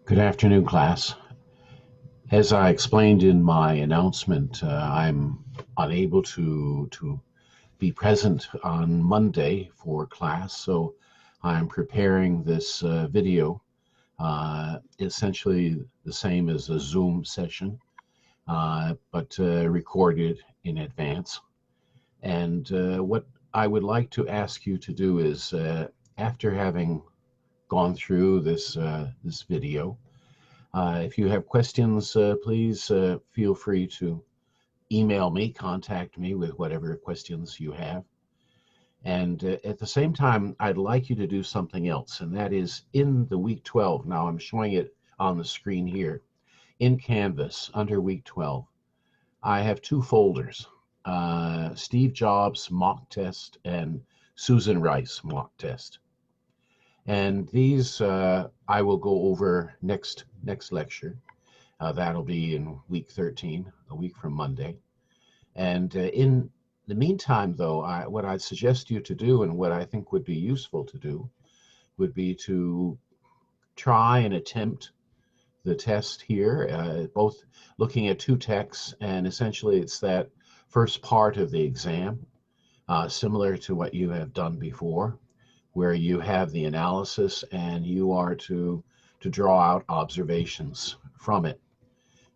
Good afternoon, class. As I explained in my announcement, I'm unable to be present on Monday for class, so I'm preparing this video, essentially the same as a Zoom session, but recorded in advance. And what I would like to ask you to do is, after having gone through this video, if you have questions, please feel free to email me, contact me with whatever questions you have. And at the same time, I'd like you to do something else, and that is in the week 12. Now, I'm showing it on the screen here. In Canvas, under week 12, I have two folders, Steve Jobs mock test and Susan Rice mock test. And these I will go over next lecture. That'll be in week 13, a week from Monday. And in the meantime, though, what I'd suggest you to do and what I think would be useful to do would be to try and attempt the test here, both looking at two texts, and essentially it's that first part of the exam, similar to what you have done before, where you have the analysis and you are to draw out observations from it.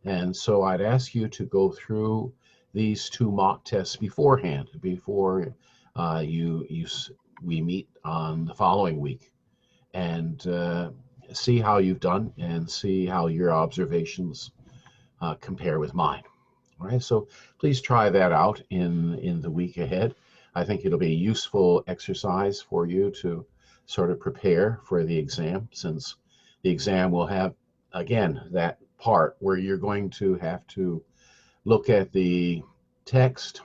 And so I'd ask you to go through these two mock tests beforehand, before we meet on the following week, and see how you've done and see how your observations compare with mine. All right, so please try that out in the week ahead. I think it'll be a useful exercise for you to sort of prepare for the exam, since the exam will have, again, that part where you're going to have to look at the text,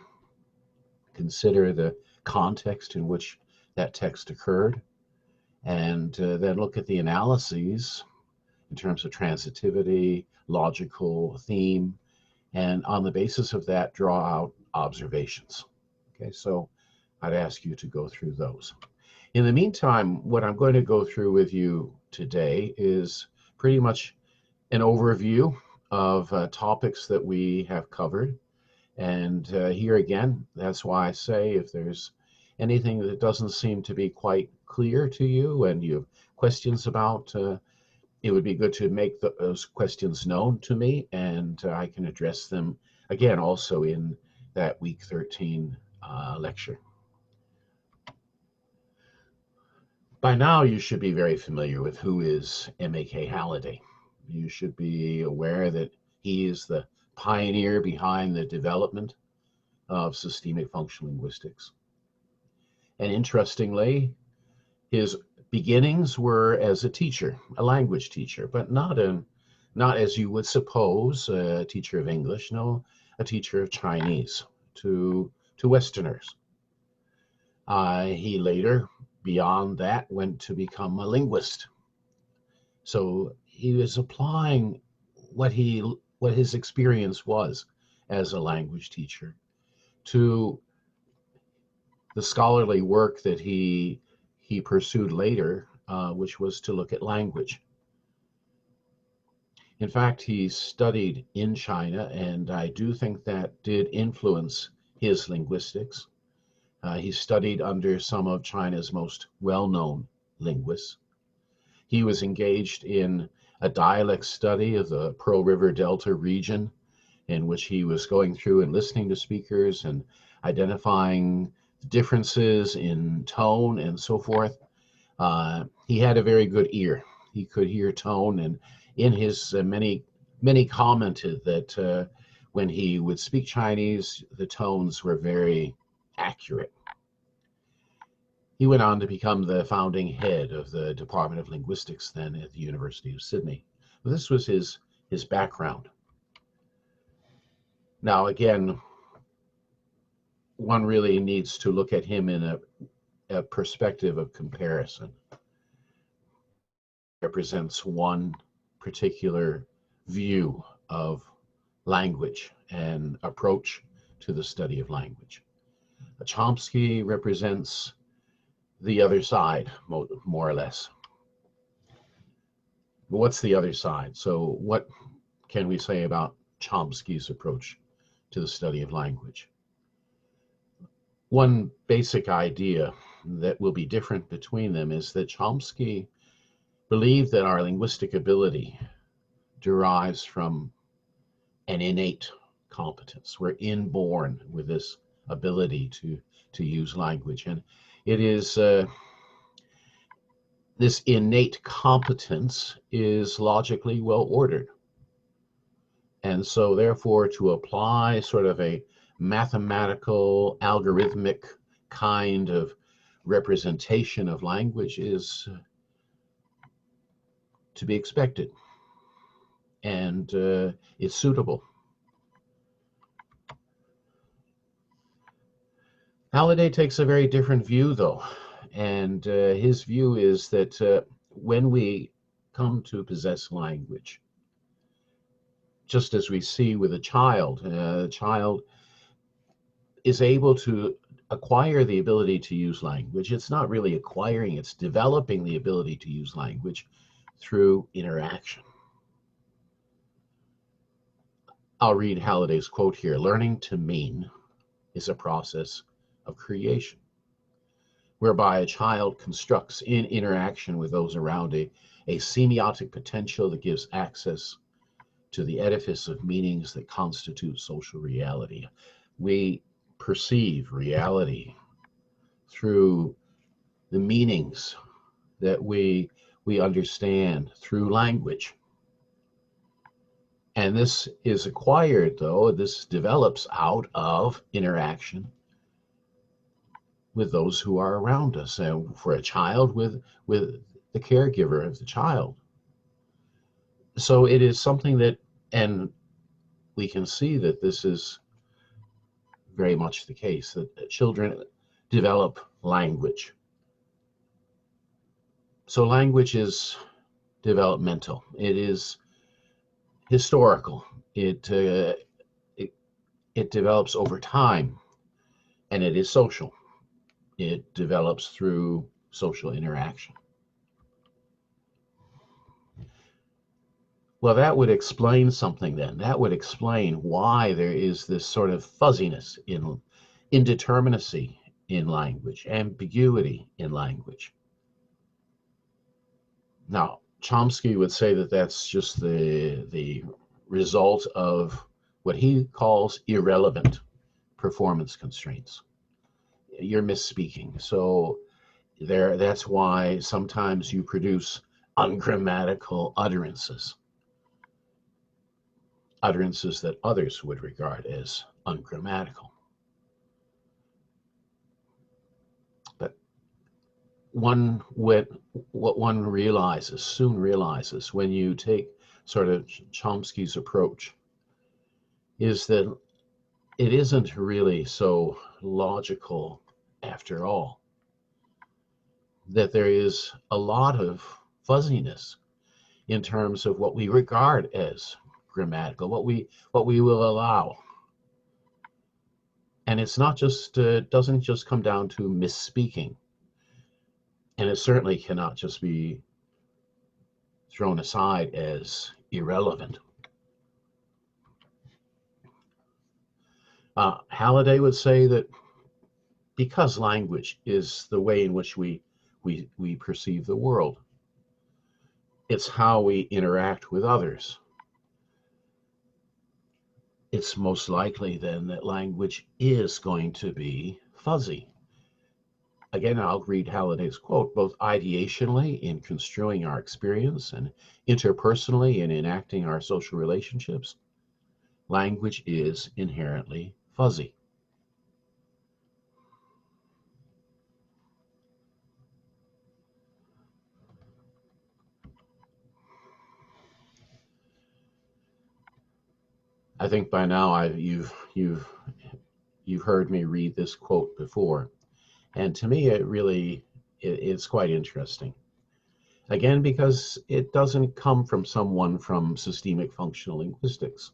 consider the context in which that text occurred, and then look at the analyses in terms of transitivity, logical theme, and on the basis of that, draw out observations. Okay, so I'd ask you to go through those. In the meantime, what I'm going to go through with you today is pretty much an overview of topics that we have covered. And here again, that's why I say if there's anything that doesn't seem to be quite clear to you and you have questions about, it would be good to make those questions known to me, and I can address them again also in that week 13 lecture. By now, you should be very familiar with who is M.A.K. Halliday. You should be aware that he is the pioneer behind the development of systemic functional linguistics. And interestingly, his beginnings were as a teacher, a language teacher, but not as you would suppose, a teacher of English. No, a teacher of Chinese to Westerners. He later, beyond that, went to become a linguist. So he was applying what his experience was as a language teacher to the scholarly work that he pursued later, which was to look at language. In fact, he studied in China, and I do think that did influence his linguistics. He studied under some of China's most well-known linguists. He was engaged in a dialect study of the Pearl River Delta region, in which he was going through and listening to speakers and identifying differences in tone and so forth. He had a very good ear. He could hear tone, and in his many commented that when he would speak Chinese, the tones were very accurate. He went on to become the founding head of the Department of Linguistics then at the University of Sydney. This was his background. Now, again, one really needs to look at him in a perspective of comparison. Represents one particular view of language and approach to the study of language. Chomsky represents the other side, more or less. what's the other side? So what can we say about Chomsky's approach to the study of language? One basic idea that will be different between them is that Chomsky believed that our linguistic ability derives from an innate competence. We're inborn with this ability to use language, and it is this innate competence is logically well ordered. And so therefore, to apply sort of a mathematical, algorithmic kind of representation of language is to be expected, and it's suitable. Halliday takes a very different view, though, and his view is that when we come to possess language, just as we see with a child is able to acquire the ability to use language. It's not really acquiring, it's developing the ability to use language through interaction. I'll read Halliday's quote here. Learning to mean is a process of creation, whereby a child constructs in interaction with those around a semiotic potential that gives access to the edifice of meanings that constitute social reality. We perceive reality through the meanings that we understand through language. And this is acquired, though, this develops out of interaction with those who are around us, and for a child with the caregiver of the child. So it is something that, and we can see that this is very much the case, that children develop language. So language is developmental. It is historical. It develops over time, and it is social. It develops through social interaction. Well, that would explain something then. That would explain why there is this sort of fuzziness, indeterminacy in language, ambiguity in language. Now, Chomsky would say that that's just the result of what he calls irrelevant performance constraints. You're misspeaking. So that's why sometimes you produce ungrammatical utterances that others would regard as ungrammatical. But what one soon realizes when you take sort of Chomsky's approach is that it isn't really so logical after all, that there is a lot of fuzziness in terms of what we regard as grammatical, what we will allow. And it's not just doesn't just come down to misspeaking, and it certainly cannot just be thrown aside as irrelevant. Halliday would say that because language is the way in which we perceive the world, it's how we interact with others, it's most likely then that language is going to be fuzzy. Again, I'll read Halliday's quote. Both ideationally in construing our experience and interpersonally in enacting our social relationships, language is inherently fuzzy. I think by now you've heard me read this quote before, and to me it's quite interesting. Again, because it doesn't come from someone from systemic functional linguistics.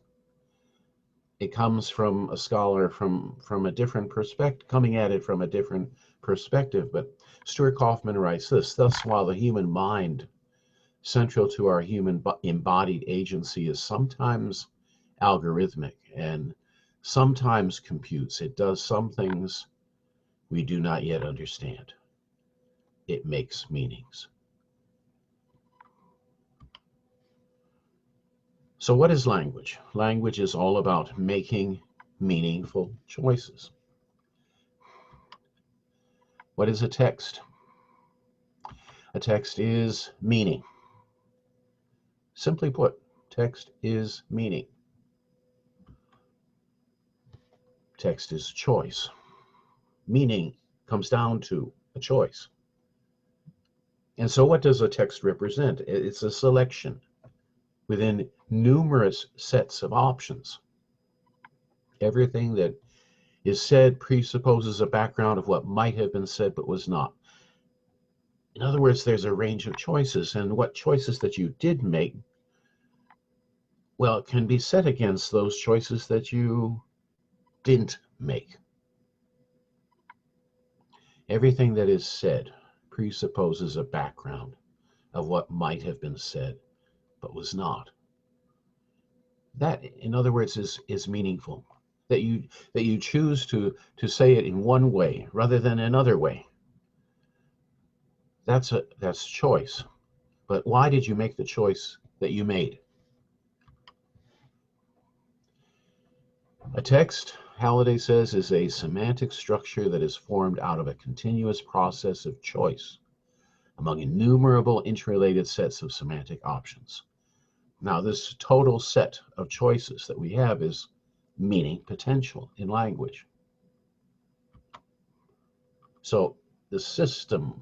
It comes from a scholar from a different perspective, coming at it from a different perspective. But Stuart Kaufman writes this: thus, while the human mind central to our human embodied agency is sometimes algorithmic and sometimes computes. It does some things we do not yet understand. It makes meanings. So what is language? Language is all about making meaningful choices. What is a text? A text is meaning. Simply put, text is meaning. Text is choice. Meaning comes down to a choice. And so what does a text represent? It's a selection within numerous sets of options. Everything that is said presupposes a background of what might have been said but was not. In other words, there's a range of choices, and what choices that you did make, well, it can be set against those choices that you didn't make. Everything that is said presupposes a background of what might have been said but was not. That, in other words, is meaningful. That you choose to say it in one way rather than another way. That's choice. But why did you make the choice that you made? A text, Halliday says, is a semantic structure that is formed out of a continuous process of choice among innumerable interrelated sets of semantic options. Now, this total set of choices that we have is meaning potential in language. So the system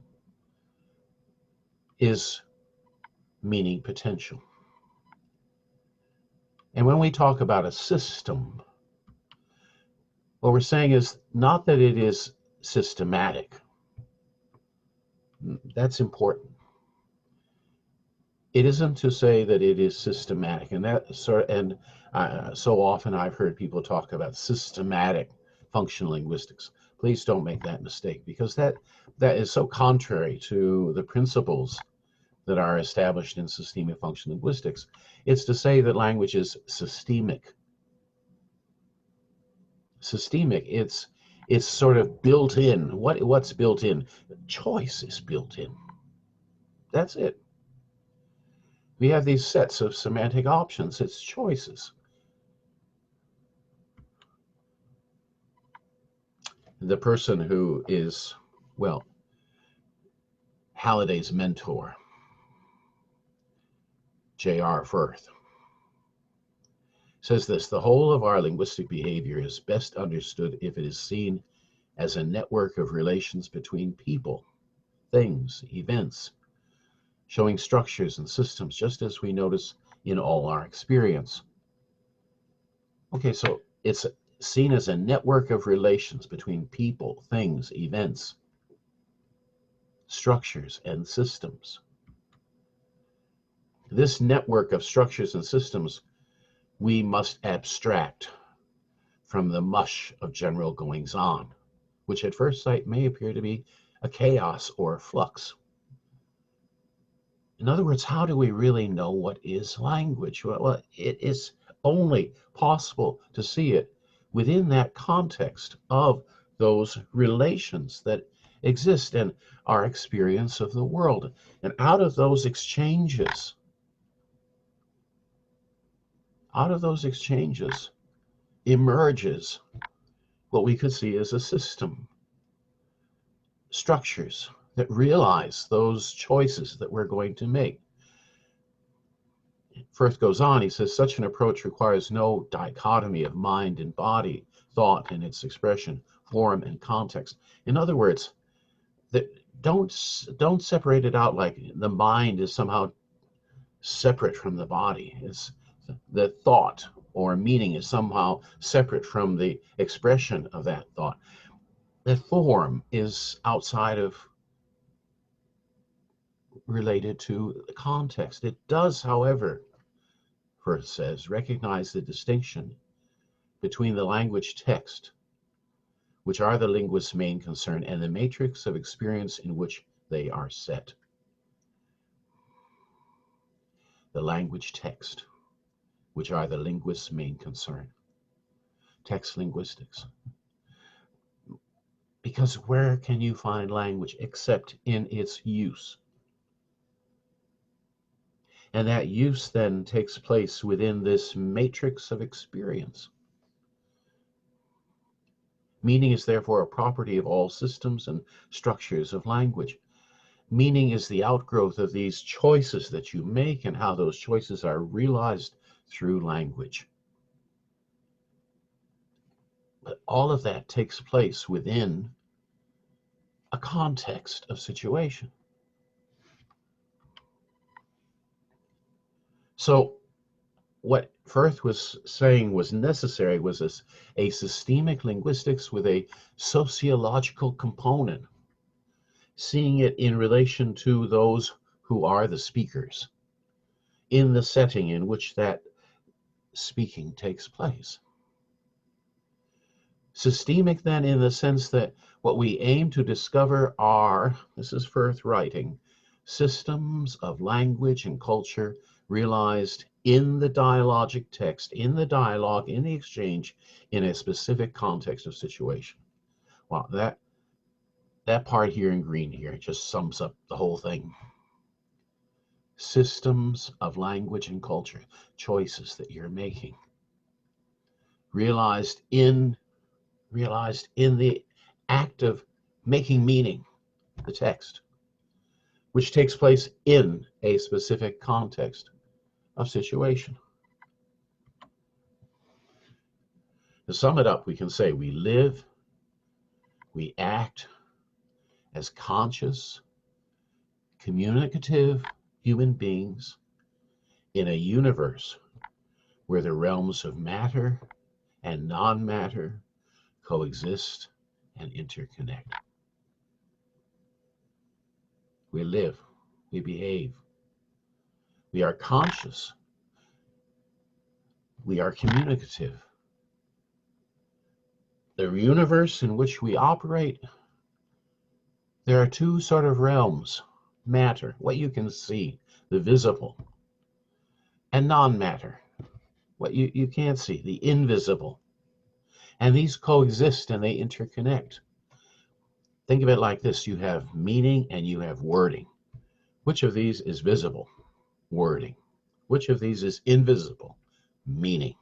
is meaning potential. And when we talk about a system, what we're saying is not that it is systematic. That's important. It isn't to say that it is systematic, and so often I've heard people talk about systematic functional linguistics. Please don't make that mistake, because that is so contrary to the principles that are established in systemic functional linguistics. It's to say that language is systemic. Systemic, it's sort of built in. What's built in? Choice is built in. That's it. We have these sets of semantic options. It's choices. The person who is, well, Halliday's mentor, J.R. Firth, says this: the whole of our linguistic behavior is best understood if it is seen as a network of relations between people, things, events, showing structures and systems, just as we notice in all our experience. Okay, so it's seen as a network of relations between people, things, events, structures, and systems. This network of structures and systems we must abstract from the mush of general goings-on, which at first sight may appear to be a chaos or a flux. In other words, how do we really know what is language? Well, it is only possible to see it within that context of those relations that exist in our experience of the world. And out of those exchanges emerges what we could see as a system, structures that realize those choices that we're going to make. Firth goes on, he says, such an approach requires no dichotomy of mind and body, thought and its expression, form and context. In other words, don't separate it out like the mind is somehow separate from the body. It's the thought or meaning is somehow separate from the expression of that thought. The form is outside of, related to the context. It does, however, Firth says, recognize the distinction between the language text, which are the linguist's main concern, and the matrix of experience in which they are set. the language text, which are the linguist's main concern. Text linguistics. Because where can you find language except in its use? And that use then takes place within this matrix of experience. Meaning is therefore a property of all systems and structures of language. Meaning is the outgrowth of these choices that you make and how those choices are realized through language. But all of that takes place within a context of situation. So what Firth was saying was necessary was a systemic linguistics with a sociological component, seeing it in relation to those who are the speakers in the setting in which that speaking takes place. Systemic then in the sense that what we aim to discover are, this is Firth writing, systems of language and culture realized in the dialogic text, in the dialogue, in the exchange, in a specific context of situation. Wow, that part here in green here just sums up the whole thing. Systems of language and culture, choices that you're making, realized in the act of making meaning, the text, which takes place in a specific context of situation. To sum it up, we can say we live, we act as conscious, communicative human beings in a universe where the realms of matter and non-matter coexist and interconnect. We live, we behave, we are conscious, we are communicative. The universe in which we operate, there are two sort of realms: matter, what you can see, the visible, and non-matter, what you can't see, the invisible. And these coexist and they interconnect. Think of it like this: you have meaning and you have wording. Which of these is visible? Wording. Which of these is invisible? Meaning.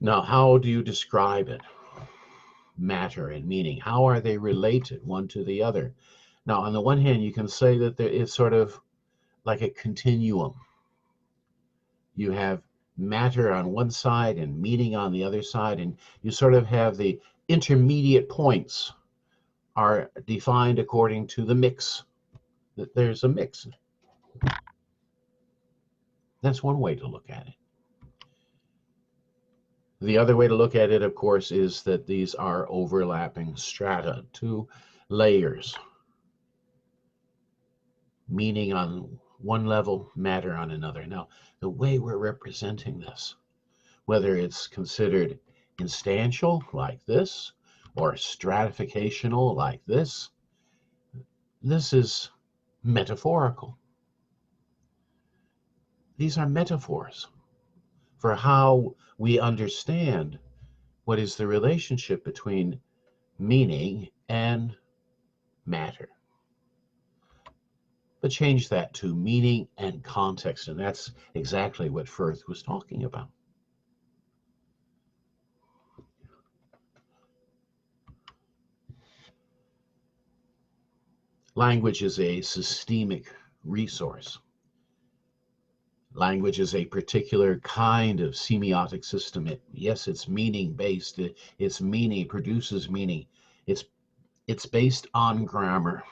Now, how do you describe it? Matter and meaning. How are they related one to the other? Now, on the one hand, you can say that it's sort of like a continuum. You have matter on one side and meaning on the other side, and you sort of have the intermediate points are defined according to the mix. That there's a mix. That's one way to look at it. The other way to look at it, of course, is that these are overlapping strata, two layers, meaning on one level, matter on another. Now, the way we're representing this, whether it's considered instantial like this or stratificational like this is metaphorical. These are metaphors for how we understand what is the relationship between meaning and matter. But change that to meaning and context, and that's exactly what Firth was talking about. Language is a systemic resource. Language is a particular kind of semiotic system. Yes, it's meaning-based. It's meaning, produces meaning. It's based on grammar,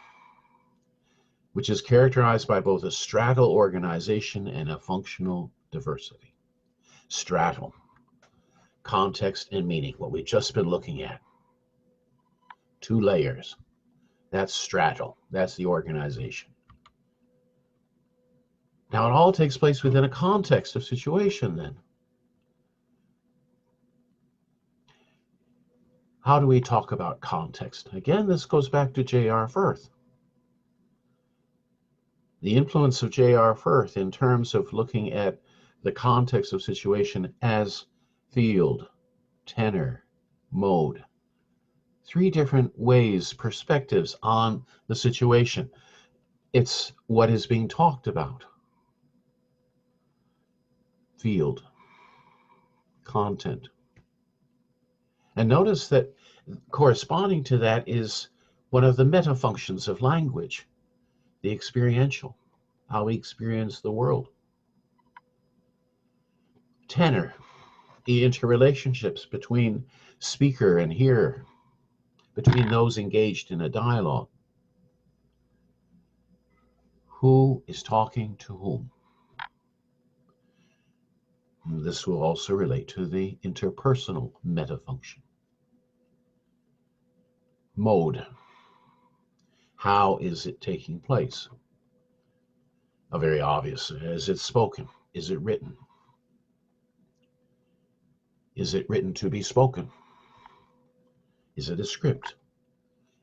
which is characterized by both a stratal organization and a functional diversity. Stratal, context and meaning, what we've just been looking at. Two layers. That's stratal. That's the organization. Now, it all takes place within a context of situation then. How do we talk about context? Again, this goes back to J.R. Firth. The influence of J.R. Firth in terms of looking at the context of situation as field, tenor, mode. Three different ways, perspectives on the situation. It's what is being talked about. Field, content. And notice that corresponding to that is one of the meta functions of language, the experiential, how we experience the world. Tenor, the interrelationships between speaker and hearer, between those engaged in a dialogue. Who is talking to whom? This will also relate to the interpersonal meta function. Mode. How is it taking place? Very obvious. Is it spoken? Is it written? Is it written to be spoken? Is it a script?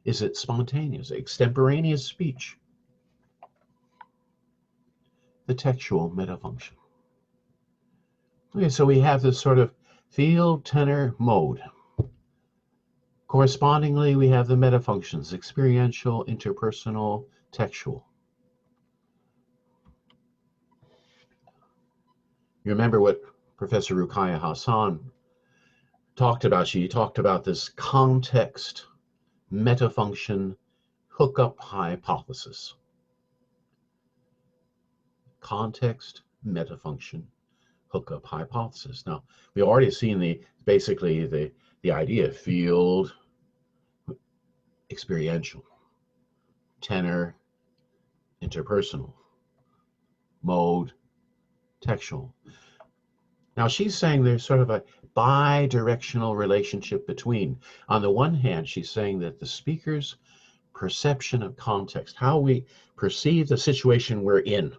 Is it spontaneous, extemporaneous speech? The textual meta function. Okay, so we have this sort of field, tenor, mode. Correspondingly, we have the meta functions, experiential, interpersonal, textual. You remember what Professor Ruqayya Hassan talked about? She talked about this context meta function hookup hypothesis. Context meta function hookup hypothesis. Now, we already seen basically the idea of field, experiential, tenor, interpersonal, mode, textual. Now she's saying there's sort of a bi-directional relationship between. On the one hand, she's saying that the speaker's perception of context, how we perceive the situation we're in,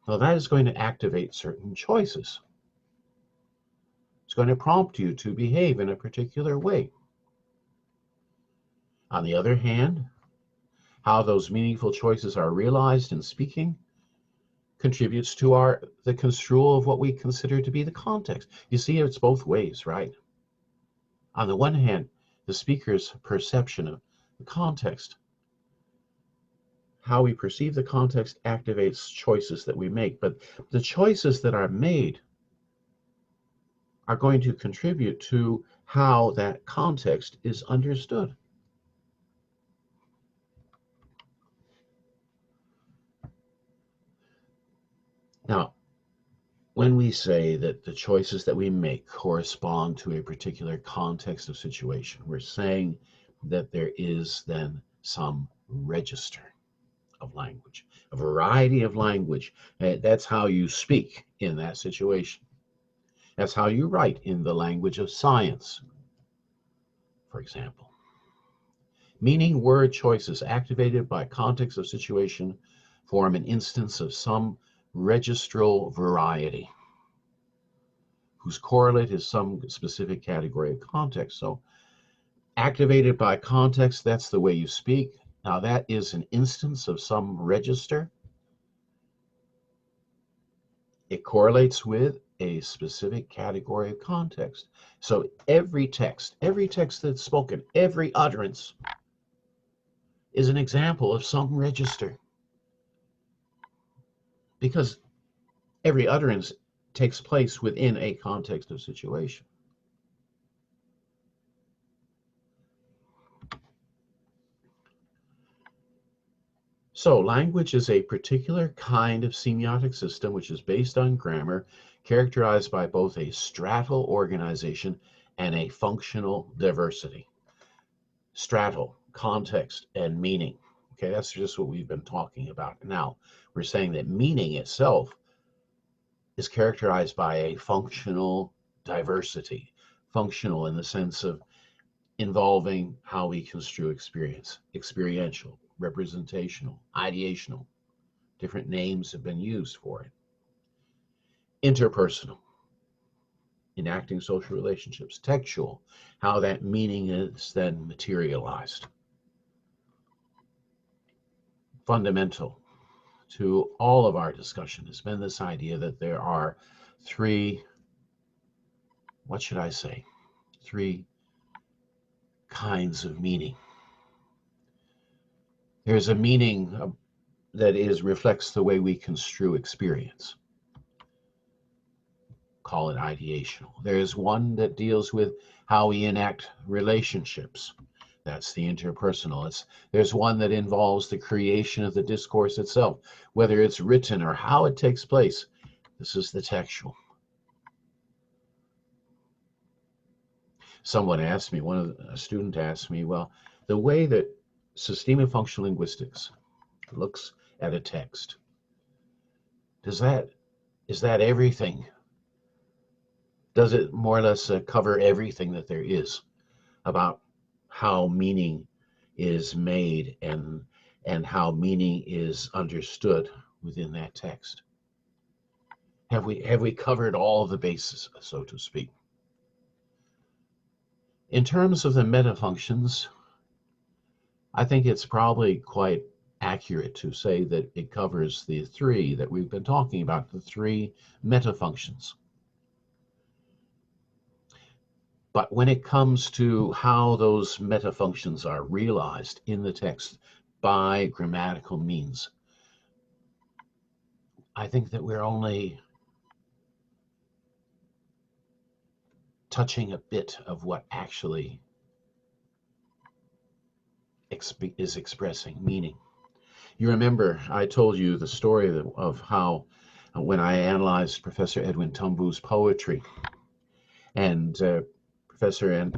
well, that is going to activate certain choices. It's going to prompt you to behave in a particular way. On the other hand, how those meaningful choices are realized in speaking contributes to the construal of what we consider to be the context. You see, it's both ways, right? On the one hand, the speaker's perception of the context, how we perceive the context activates choices that we make, but the choices that are made are going to contribute to how that context is understood. Now, when we say that the choices that we make correspond to a particular context of situation, we're saying that there is then some register of language, a variety of language. That's how you speak in that situation. That's how you write in the language of science, for example. Meaning word choices activated by context of situation form an instance of some registral variety whose correlate is some specific category of context. So activated by context, that's the way you speak. Now that is an instance of some register. It correlates with a specific category of context. So every text that's spoken, every utterance is an example of some register. Because every utterance takes place within a context of situation. So language is a particular kind of semiotic system which is based on grammar, characterized by both a stratal organization and a functional diversity. Stratal, context, and meaning. Okay, that's just what we've been talking about. Now, we're saying that meaning itself is characterized by a functional diversity. Functional in the sense of involving how we construe experience, experiential, representational, ideational. Different names have been used for it. Interpersonal, enacting social relationships. Textual, how that meaning is then materialized. fundamental to all of our discussion has been this idea that there are three, what should I say, three kinds of meaning. There's a meaning that reflects the way we construe experience. Call it ideational. There's one that deals with how we enact relationships. That's the interpersonal. There's one that involves the creation of the discourse itself, whether it's written or how it takes place. This is the textual. A student asked me, well, the way that systemic functional linguistics looks at a text, is that everything? Does it more or less cover everything that there is about how meaning is made and how meaning is understood within that text? Have we covered all the bases, so to speak? In terms of the metafunctions, I think it's probably quite accurate to say that it covers the three that we've been talking about, the three metafunctions. But when it comes to how those metafunctions are realized in the text by grammatical means, I think that we're only touching a bit of what actually is expressing meaning. You remember I told you the story of how when I analyzed Professor Edwin Tumbu's poetry, and Professor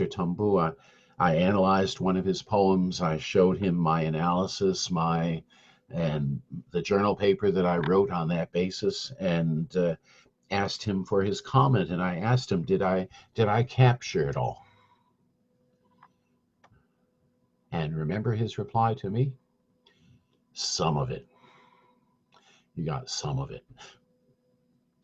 Tumbu, I analyzed one of his poems. I showed him my analysis, and the journal paper that I wrote on that basis, and asked him for his comment. And I asked him, did I capture it all? And remember his reply to me? Some of it. You got some of it.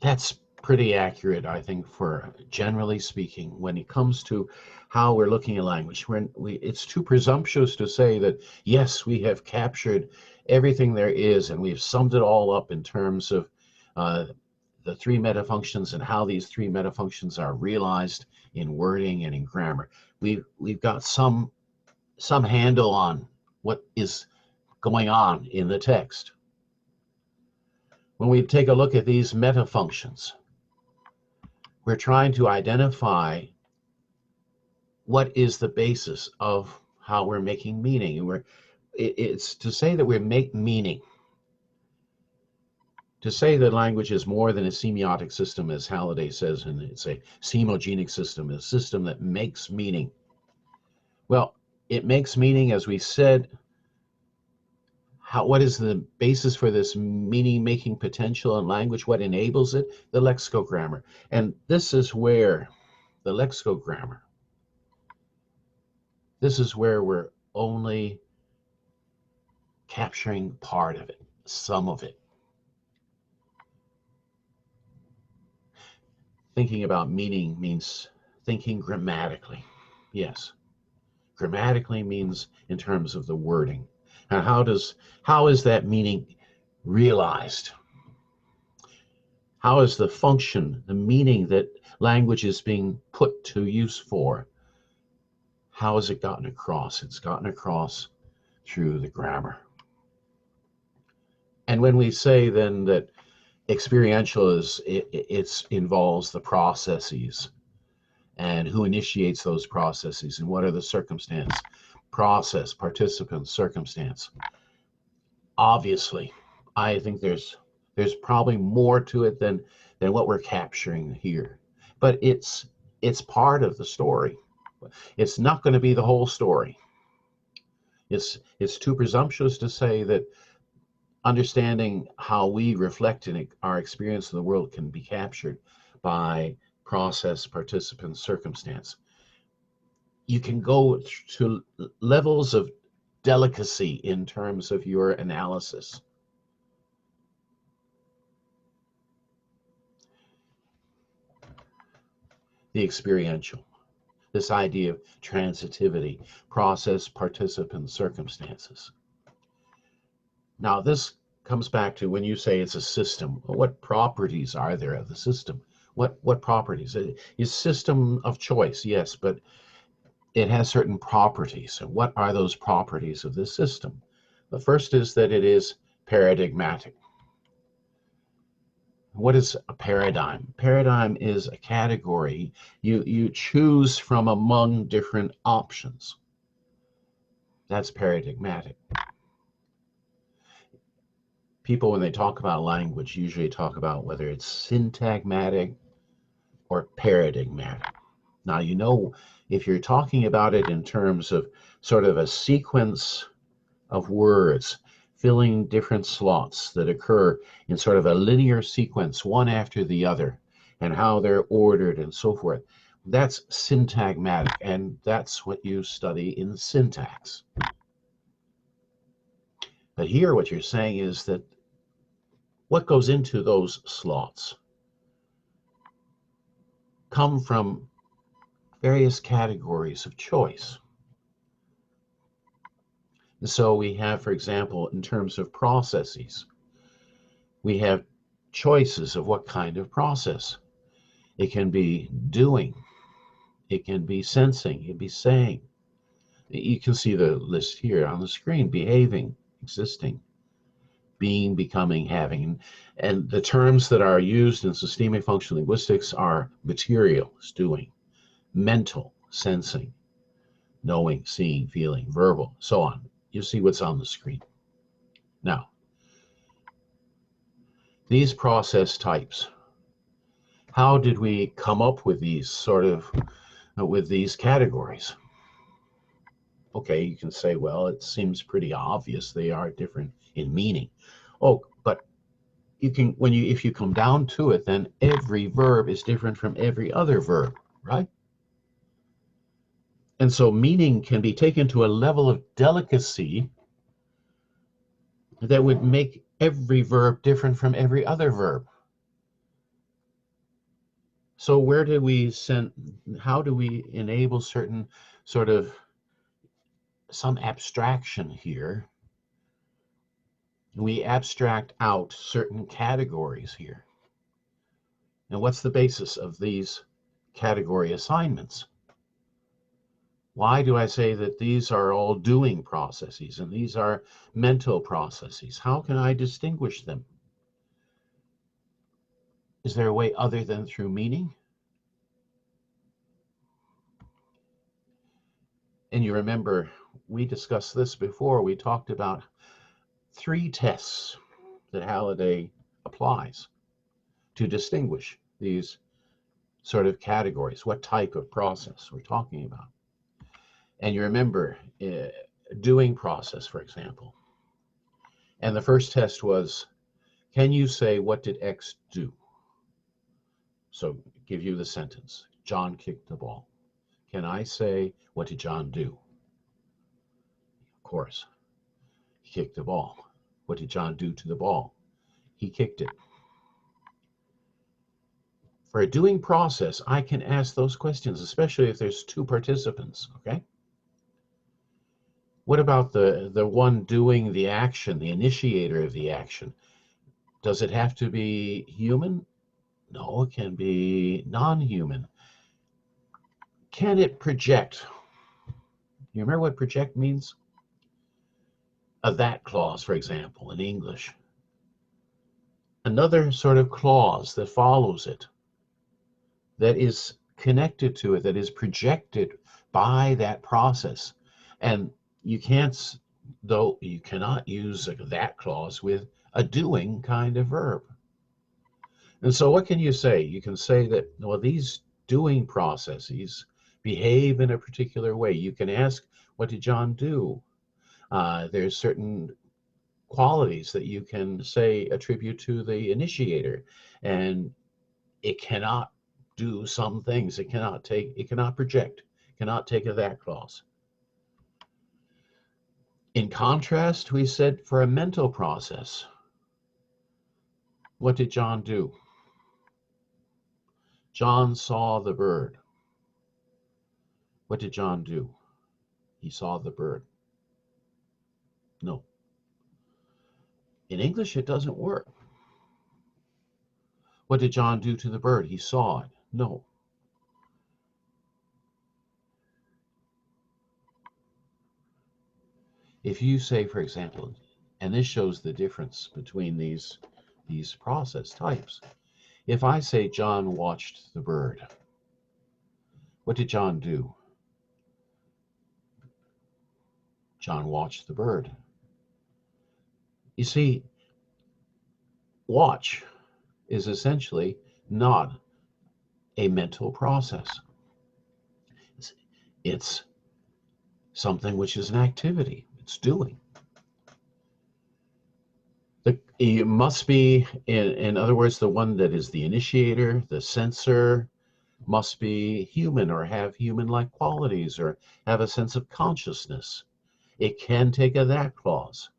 That's pretty accurate, I think, for generally speaking, when it comes to how we're looking at language. It's too presumptuous to say that, yes, we have captured everything there is and we've summed it all up in terms of the three metafunctions and how these three metafunctions are realized in wording and in grammar. We've got some handle on what is going on in the text. When we take a look at these metafunctions, we're trying to identify what is the basis of how we're making meaning. And it's to say that we make meaning. To say that language is more than a semiotic system, as Halliday says, and it's a semogenic system, a system that makes meaning. Well, it makes meaning, as we said. What is the basis for this meaning-making potential in language? What enables it? The lexicogrammar. And this is where the lexicogrammar, this is where we're only capturing part of it, some of it. Thinking about meaning means thinking grammatically. Yes, grammatically means in terms of the wording. And how is that meaning realized? How is the function, the meaning that language is being put to use for, how has it gotten across? It's gotten across through the grammar. And when we say then that experiential it involves the processes and who initiates those processes and what are the circumstances, process, participant, circumstance. Obviously, I think there's probably more to it than what we're capturing here, but it's part of the story. It's not going to be the whole story. It's too presumptuous to say that understanding how we reflect in our experience of the world can be captured by process, participant, circumstance. You can go to levels of delicacy in terms of your analysis. The experiential, this idea of transitivity, process, participant, circumstances. Now, this comes back to when you say it's a system, what properties are there of the system? What properties? It's system of choice, yes, but it has certain properties. And what are those properties of this system? The first is that it is paradigmatic. What is a paradigm? Paradigm is a category. You choose from among different options. That's paradigmatic. People, when they talk about language, usually talk about whether it's syntagmatic or paradigmatic. Now, if you're talking about it in terms of sort of a sequence of words filling different slots that occur in sort of a linear sequence, one after the other, and how they're ordered and so forth, that's syntagmatic, and that's what you study in syntax. But here, what you're saying is that what goes into those slots come from various categories of choice. So we have, for example, in terms of processes, we have choices of what kind of process. It can be doing, it can be sensing, it can be saying. You can see the list here on the screen: behaving, existing, being, becoming, having. And the terms that are used in systemic functional linguistics are material, doing, mental, sensing, knowing, seeing, feeling, verbal, so on. You see what's on the screen. Now, these process types, how did we come up with these with these categories? Okay, you can say, well, it seems pretty obvious they are different in meaning. Oh, but if you come down to it, then every verb is different from every other verb, right? And so meaning can be taken to a level of delicacy that would make every verb different from every other verb. So how do we enable certain sort of some abstraction here? We abstract out certain categories here. And what's the basis of these category assignments? Why do I say that these are all doing processes and these are mental processes? How can I distinguish them? Is there a way other than through meaning? And you remember, we discussed this before. We talked about 3 tests that Halliday applies to distinguish these sort of categories, what type of process we're talking about. And you remember, doing process, for example. And the first test was, can you say, what did X do? So give you the sentence, John kicked the ball. Can I say, what did John do? Of course, he kicked the ball. What did John do to the ball? He kicked it. For a doing process, I can ask those questions, especially if there's 2 participants, okay? What about the one doing the action, the initiator of the action? Does it have to be human? No, it can be non-human. Can it project? You remember what project means? A that clause, for example, in English. Another sort of clause that follows it, that is connected to it, that is projected by that process. And you cannot use that clause with a doing kind of verb. And so what can you say? You can say that, well, these doing processes behave in a particular way. You can ask, what did John do? There's certain qualities that you can say attribute to the initiator, and it cannot do some things. It cannot project, cannot take a that clause. In contrast, we said for a mental process, what did John do? John saw the bird. What did John do? He saw the bird. No. In English, it doesn't work. What did John do to the bird? He saw it. No. If you say, for example, and this shows the difference between these process types. If I say John watched the bird, what did John do? John watched the bird. You see, watch is essentially not a mental process. It's something which is an activity. It's doing. It must be, in other words, the one that is the initiator, the sensor, must be human or have human-like qualities or have a sense of consciousness. It can take a that clause.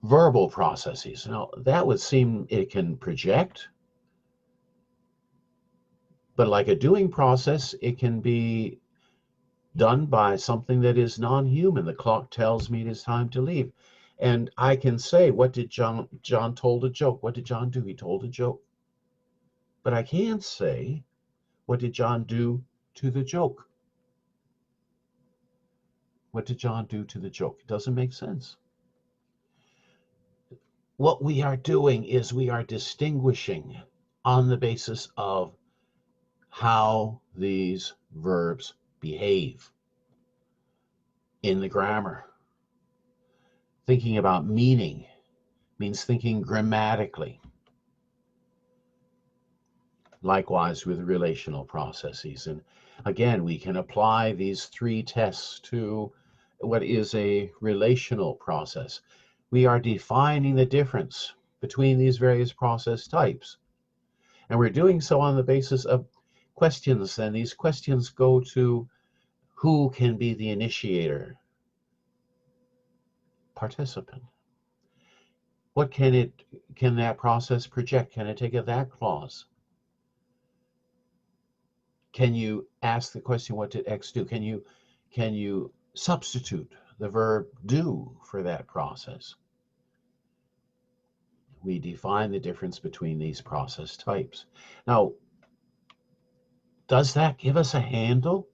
Verbal processes. Now, that would seem it can project, but like a doing process, it can be done by something that is non-human. The clock tells me it is time to leave. And I can say, what did John told a joke. What did John do? He told a joke. But I can't say, what did John do to the joke? What did John do to the joke? It doesn't make sense. What we are doing is we are distinguishing on the basis of how these verbs behave in the grammar. Thinking about meaning means thinking grammatically. Likewise with relational processes. And again, we can apply these three tests to what is a relational process. We are defining the difference between these various process types. And we're doing so on the basis of questions. And these questions go to who can be the initiator, participant. What can that process project? Can it take a that clause? Can you ask the question, what did X do? Can you substitute the verb do for that process? We define the difference between these process types. Now, does that give us a handle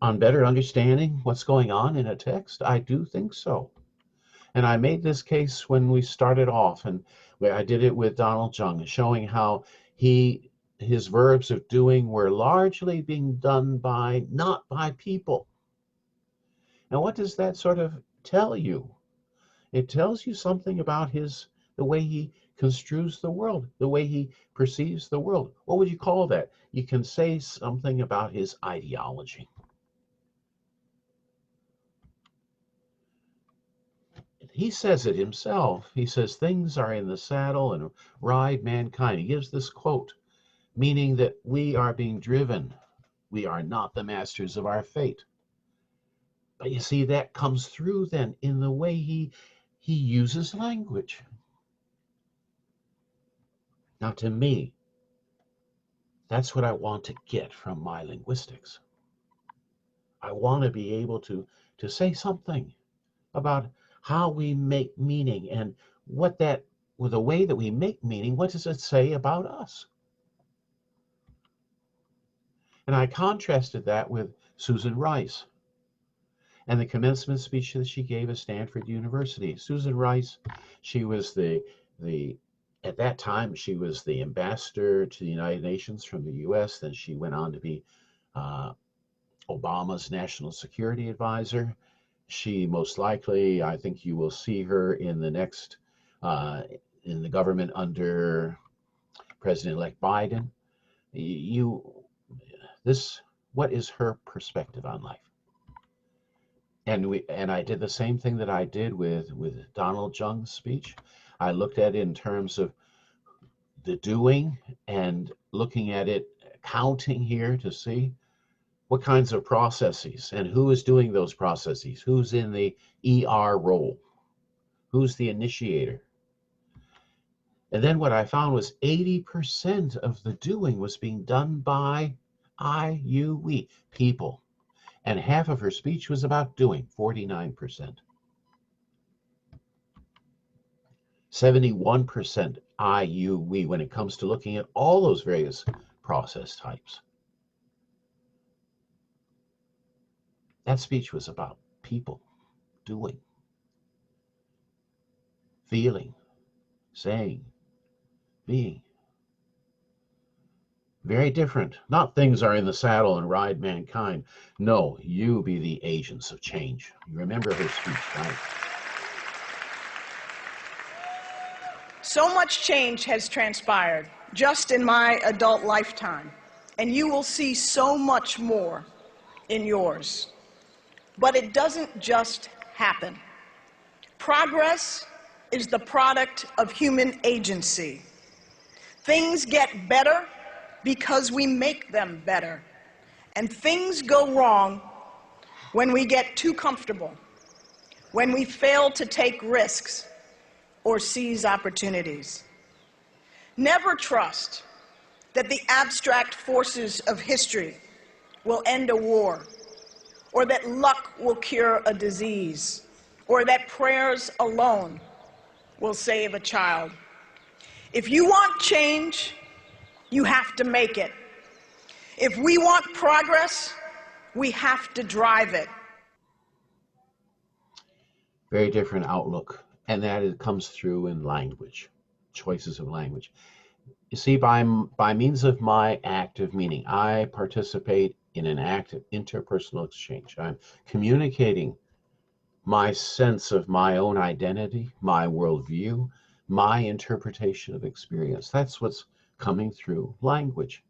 on better understanding what's going on in a text? I do think so. And I made this case when we started off, and I did it with Donald Jung, showing how his verbs of doing were largely being done not by people. Now, what does that sort of tell you? It tells you something about the way he construes the world, the way he perceives the world. What would you call that? You can say something about his ideology. He says it himself. He says, things are in the saddle and ride mankind. He gives this quote, meaning that we are being driven. We are not the masters of our fate. But you see, that comes through then in the way he uses language. Now, to me, that's what I want to get from my linguistics. I want to be able to say something about how we make meaning and with the way that we make meaning, what does it say about us? And I contrasted that with Susan Rice and the commencement speech that she gave at Stanford University. Susan Rice, she was at that time, she was the ambassador to the United Nations from the US. Then she went on to be Obama's national security advisor. She most likely, I think you will see her in the next, in the government under President-elect Biden. What is her perspective on life? And I did the same thing that I did with Donald Jung's speech. I looked at it in terms of the doing and looking at it, counting here to see what kinds of processes and who is doing those processes, who's in the ER role, who's the initiator. And then what I found was 80% of the doing was being done by we, people. And half of her speech was about doing, 49%. 71% I, you, we when it comes to looking at all those various process types. That speech was about people doing, feeling, saying, being. Very different. Not things are in the saddle and ride mankind. No, you be the agents of change. You remember her speech, right? So much change has transpired just in my adult lifetime, and you will see so much more in yours. But it doesn't just happen. Progress is the product of human agency. Things get better because we make them better. And things go wrong when we get too comfortable, when we fail to take risks or seize opportunities. Never trust that the abstract forces of history will end a war, or that luck will cure a disease, or that prayers alone will save a child. If you want change, you have to make it. If we want progress, we have to drive it. Very different outlook, and that it comes through in language, choices of language. You see, by means of my active meaning, I participate in an active interpersonal exchange. I'm communicating my sense of my own identity, my worldview, my interpretation of experience. That's what's coming through language.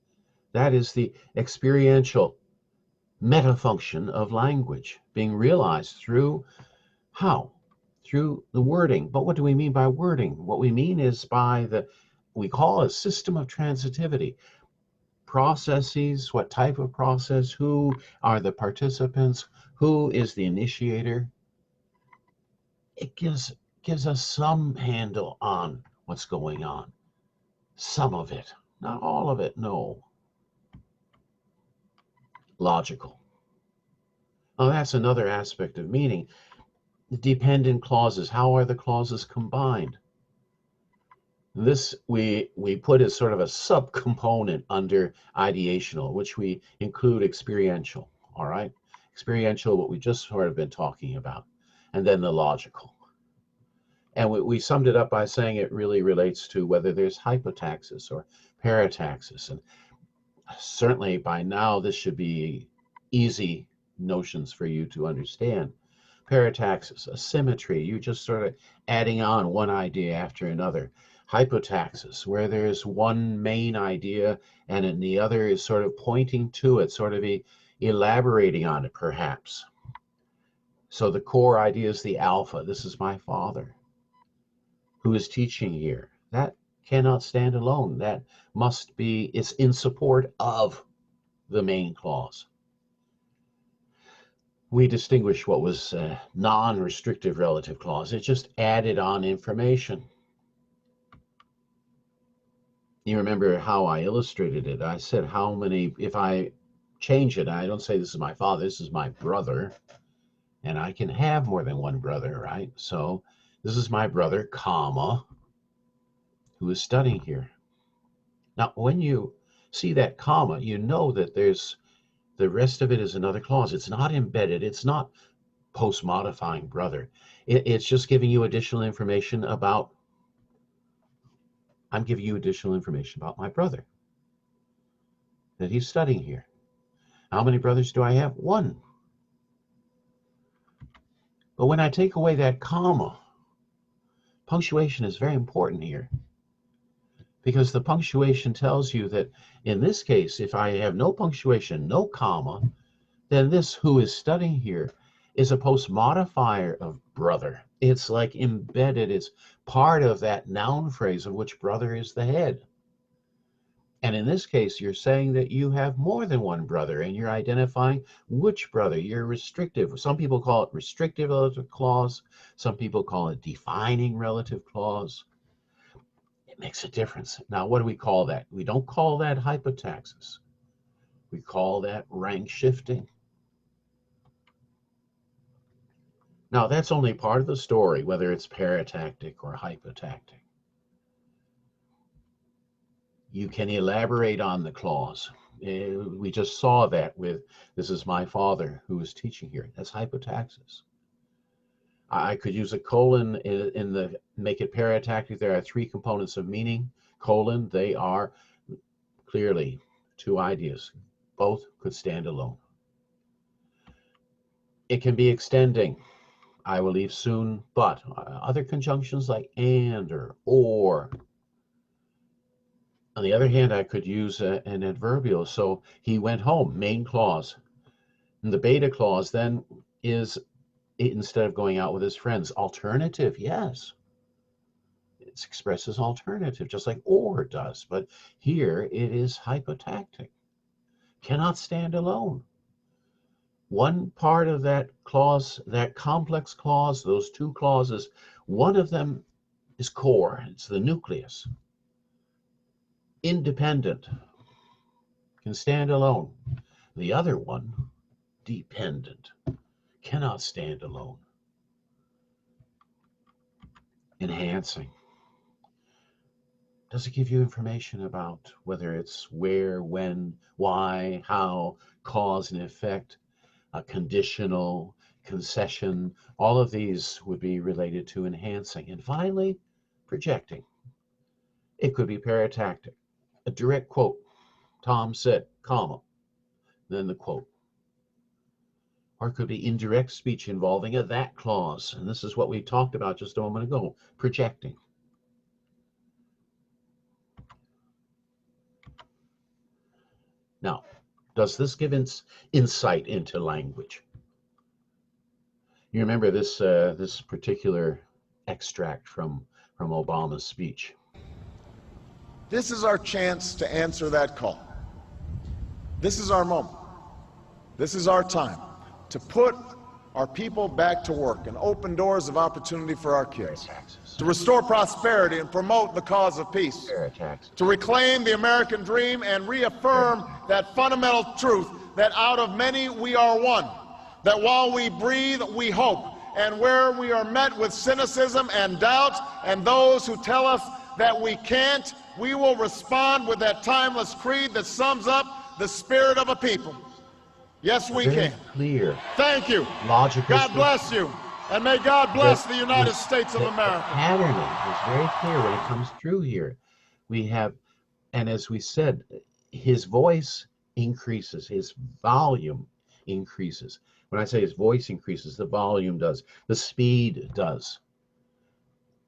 That is the experiential metafunction of language being realized through how? Through the wording. But what do we mean by wording? What we mean is by we call a system of transitivity. Processes, what type of process, who are the participants, who is the initiator. It gives us some handle on what's going on. Some of it, not all of it, no. Logical. Oh, that's another aspect of meaning. Dependent clauses. How are the clauses combined? This we put as sort of a subcomponent under ideational, which we include experiential. All right, experiential, what we just sort of been talking about, and then the logical. And we summed it up by saying it really relates to whether there's hypotaxis or parataxis. And certainly by now, this should be easy notions for you to understand. Parataxis, a symmetry, you just sort of adding on one idea after another. Hypotaxis, where there's one main idea and then the other is sort of pointing to it, sort of elaborating on it, perhaps. So the core idea is the alpha. This is my father who is teaching here. That cannot stand alone. That must be, it's in support of the main clause. We distinguish what was a non-restrictive relative clause. It just added on information. You remember how I illustrated it. I said how many, if I change it, I don't say this is my father, this is my brother. And I can have more than one brother, right? So this is my brother, comma, who is studying here. Now, when you see that comma, you know that there's the rest of it is another clause. It's not embedded. It's not post-modifying brother. It's just giving you additional information about, I'm giving you additional information about my brother, that he's studying here. How many brothers do I have? One. But when I take away that comma, punctuation is very important here, because the punctuation tells you that in this case, if I have no punctuation, no comma, then this who is studying here is a post-modifier of brother. It's like embedded, it's part of that noun phrase of which brother is the head. And in this case, you're saying that you have more than one brother and you're identifying which brother. You're restrictive. Some people call it restrictive relative clause. Some people call it defining relative clause. It makes a difference. Now, what do we call that? We don't call that hypotaxis. We call that rank shifting. Now, that's only part of the story, whether it's paratactic or hypotactic. You can elaborate on the clause. We just saw that with, this is my father who is teaching here. That's hypotaxis. I could use a colon in the, make it paratactic. There are three components of meaning. Colon, they are clearly two ideas. Both could stand alone. It can be extending. I will leave soon, but other conjunctions like and or. On the other hand, I could use an adverbial. So he went home, main clause. And the beta clause then is, instead of going out with his friends, alternative, yes. It expresses alternative, just like or does. But here it is hypotactic. Cannot stand alone. One part of that clause, that complex clause, those two clauses, one of them is core. It's the nucleus. Independent, can stand alone. The other one, dependent, cannot stand alone. Enhancing. Does it give you information about whether it's where, when, why, how, cause and effect, a conditional, concession? All of these would be related to enhancing. And finally, projecting. It could be paratactic. A direct quote. Tom said, comma, then the quote. Or it could be indirect speech involving a that clause. And this is what we talked about just a moment ago, projecting. Now, does this give insight into language? You remember this this particular extract from Obama's speech. This is our chance to answer that call. This is our moment. This is our time to put our people back to work and open doors of opportunity for our kids, to restore prosperity and promote the cause of peace, to reclaim the American dream and reaffirm that fundamental truth that out of many we are one, that while we breathe we hope, and where we are met with cynicism and doubt and those who tell us that we can't, we will respond with that timeless creed that sums up the spirit of a people. Yes, we can. Clear. Thank you. Logical. God bless you. And may God bless the United States of America. The patterning is very clear when it comes through here. We have, and as we said, his voice increases, his volume increases. When I say his voice increases, the volume does, the speed does.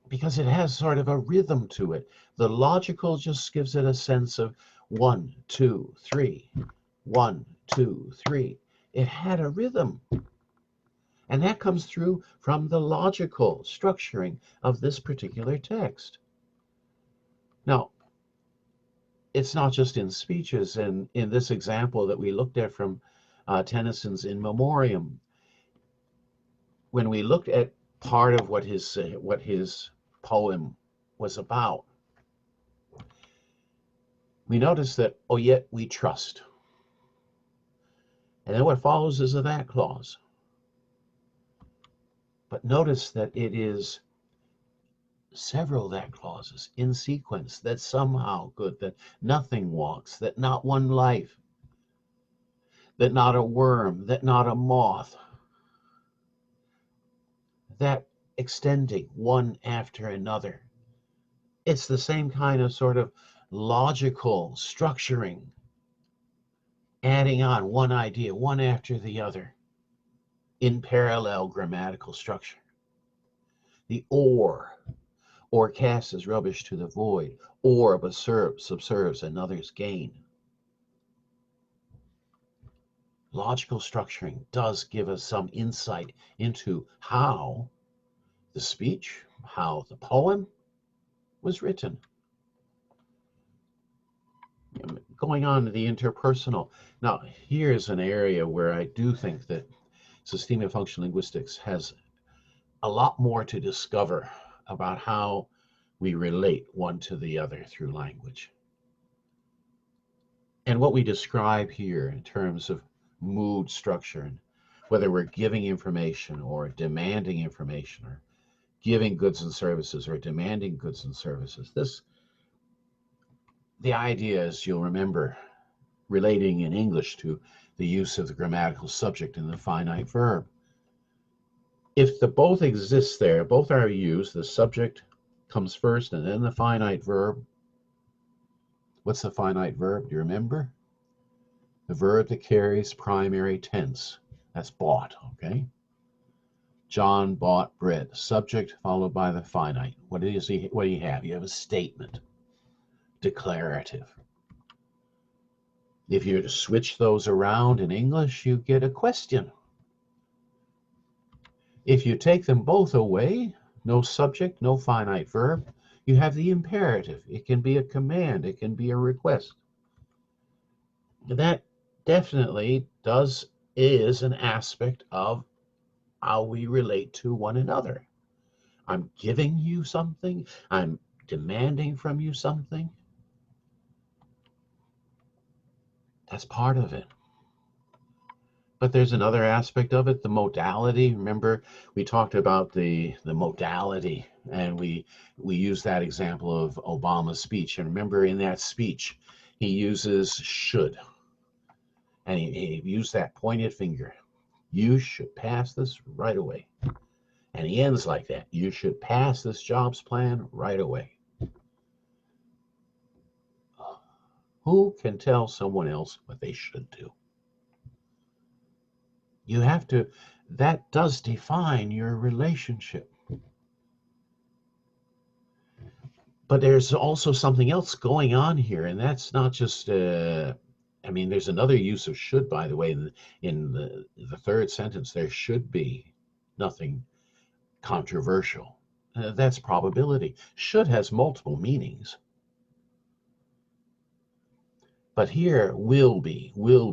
Because it has sort of a rhythm to it. The logical just gives it a sense of 1, 2, 3, 1, 2, 3. It had a rhythm. And that comes through from the logical structuring of this particular text. Now, it's not just in speeches, and in this example that we looked at from Tennyson's In Memoriam, when we looked at part of what his poem was about, we noticed that, oh, yet we trust. And then what follows is a that clause. But notice that it is several that clauses in sequence, that somehow good, that nothing walks, that not one life, that not a worm, that not a moth, that extending one after another. It's the same kind of sort of logical structuring, adding on one idea, one after the other, in parallel grammatical structure. The or casts as rubbish to the void, or subserves another's gain. Logical structuring does give us some insight into how the speech, how the poem was written. Going on to the interpersonal. Now, here's an area where I do think that systemic functional linguistics has a lot more to discover about how we relate one to the other through language. And what we describe here in terms of mood structure and whether we're giving information or demanding information, or giving goods and services or demanding goods and services. The idea is, you'll remember, relating in English to the use of the grammatical subject and the finite verb. If the both exist there, both are used, the subject comes first and then the finite verb. What's the finite verb? Do you remember? The verb that carries primary tense. That's bought, okay? John bought bread. Subject followed by the finite. What do you have? You have a statement. Declarative. If you switch those around in English, you get a question. If you take them both away, no subject, no finite verb, you have the imperative. It can be a command. It can be a request. That definitely is an aspect of how we relate to one another. I'm giving you something. I'm demanding from you something. That's part of it. But there's another aspect of it, the modality. Remember, we talked about the modality, and we used that example of Obama's speech. And remember, in that speech, he uses should. And he used that pointed finger. You should pass this right away. And he ends like that. You should pass this jobs plan right away. Who can tell someone else what they should do? You have to, that does define your relationship. But there's also something else going on here, and that's not just, there's another use of should, by the way, in the third sentence. There should be nothing controversial. That's probability. Should has multiple meanings. But here, will be, will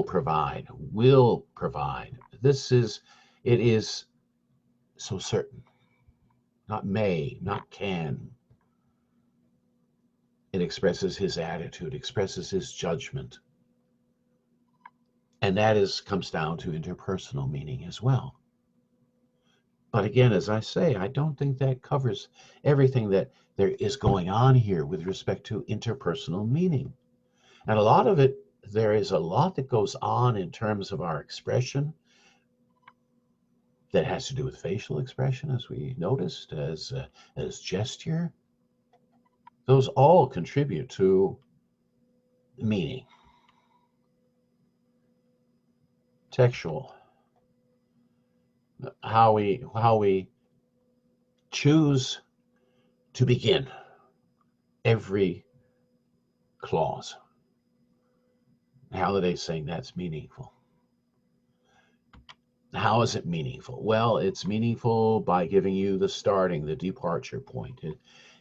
provide, will provide. It is so certain. Not may, not can. It expresses his attitude, expresses his judgment. And that comes down to interpersonal meaning as well. But again, as I say, I don't think that covers everything that there is going on here with respect to interpersonal meaning. And a lot of it, there is a lot that goes on in terms of our expression that has to do with facial expression, as we noticed, as gesture. Those all contribute to meaning. Textual. How we choose to begin every clause. How are they saying that's meaningful? How is it meaningful? Well, it's meaningful by giving you the starting, the departure point.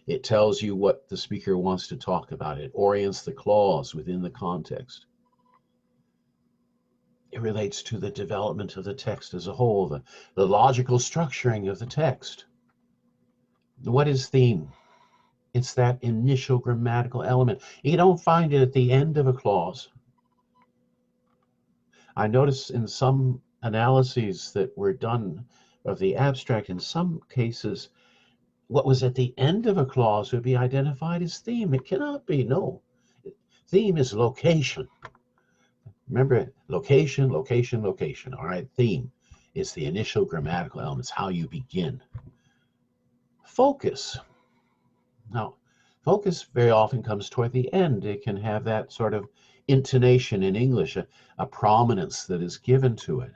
It tells you what the speaker wants to talk about. It orients the clause within the context. It relates to the development of the text as a whole, the logical structuring of the text. What is theme? It's that initial grammatical element. You don't find it at the end of a clause. I notice in some analyses that were done of the abstract, in some cases, what was at the end of a clause would be identified as theme. It cannot be, no. Theme is location. Remember, location, location, location. All right, theme is the initial grammatical element. It's how you begin. Focus. Now, focus very often comes toward the end. It can have that sort of intonation in English, a prominence that is given to it.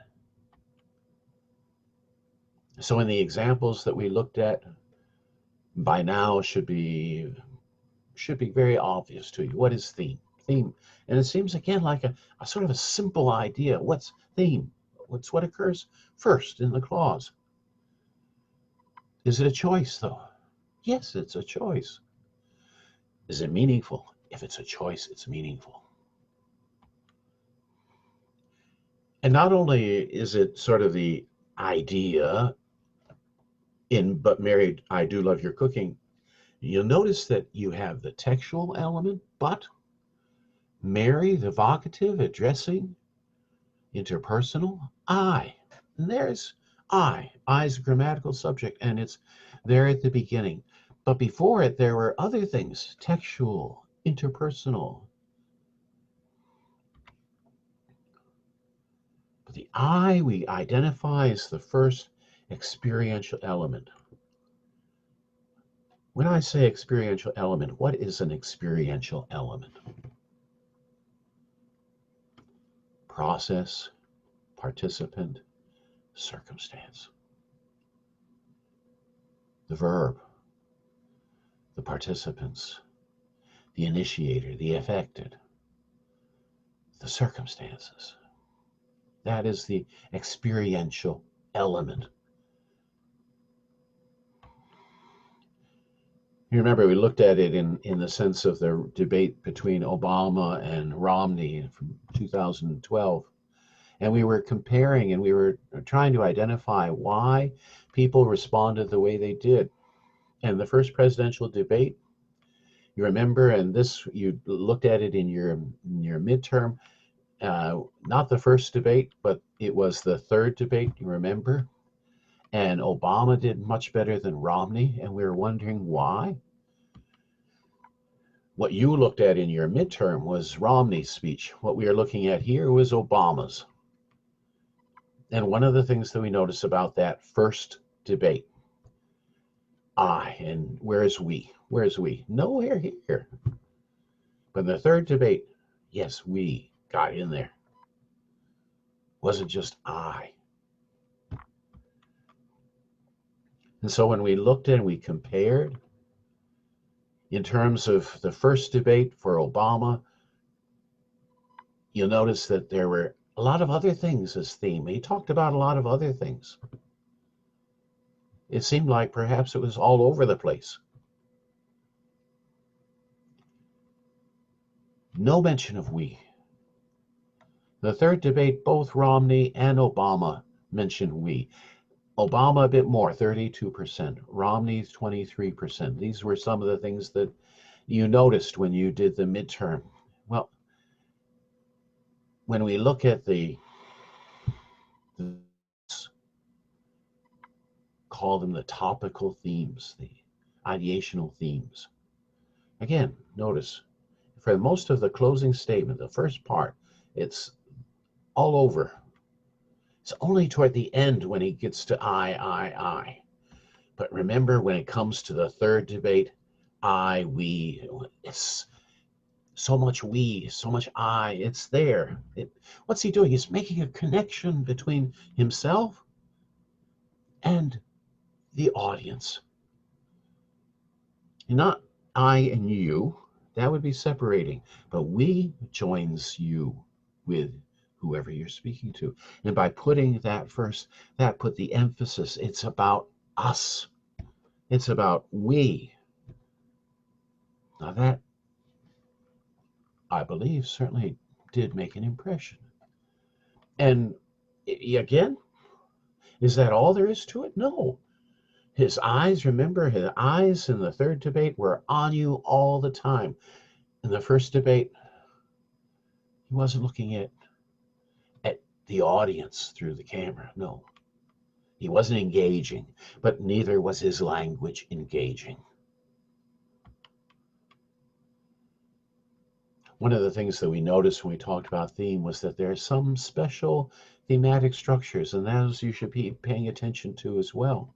So in the examples that we looked at, by now should be very obvious to you. What is theme? Theme. And it seems again like a sort of a simple idea. What's theme? What's what occurs first in the clause? Is it a choice though? Yes, it's a choice. Is it meaningful? If it's a choice, it's meaningful. And not only is it sort of the idea But Mary, I do love your cooking, you'll notice that you have the textual element, but Mary, the vocative, addressing, Interpersonal, I. And there's I. I is a grammatical subject, and it's there at the beginning. But before it, there were other things: textual, interpersonal. But the I we identify as the first experiential element. When I say experiential element, what is an experiential element? Process, participant, circumstance. The verb, the participants, the initiator, the affected, the circumstances. That is the experiential element. You remember we looked at it in the sense of the debate between Obama and Romney from 2012. And we were comparing and we were trying to identify why people responded the way they did. And the first presidential debate, you remember, and this you looked at it in your midterm, not the first debate, but it was the third debate, you remember? And Obama did much better than Romney, and we were wondering why. What you looked at in your midterm was Romney's speech. What we are looking at here was Obama's. And one of the things that we notice about that first debate, I, and where's we? Where's we? Nowhere here. But in the third debate, yes, we got in there. Wasn't just I. And so when we looked and we compared, in terms of the first debate for Obama, you'll notice that there were a lot of other things as theme. He talked about a lot of other things. It seemed like perhaps it was all over the place. No mention of we. The third debate, both Romney and Obama mentioned we. Obama a bit more, 32%. Romney, 23%. These were some of the things that you noticed when you did the midterm. Well, when we look at call them the topical themes, the ideational themes. Again, notice, for most of the closing statement, the first part, it's all over. It's only toward the end when he gets to I. But remember, when it comes to the third debate, I, we, it's so much we, so much I, it's there. What's he doing? He's making a connection between himself and the audience. Not I and you, that would be separating, but we joins you with whoever you're speaking to. And by putting that first, that put the emphasis, it's about us. It's about we. Now that, I believe, certainly did make an impression. And again, is that all there is to it? No. His eyes, remember, his eyes in the third debate were on you all the time. In the first debate, he wasn't looking at the audience through the camera. No. He wasn't engaging, but neither was his language engaging. One of the things that we noticed when we talked about theme was that there are some special thematic structures, and those you should be paying attention to as well.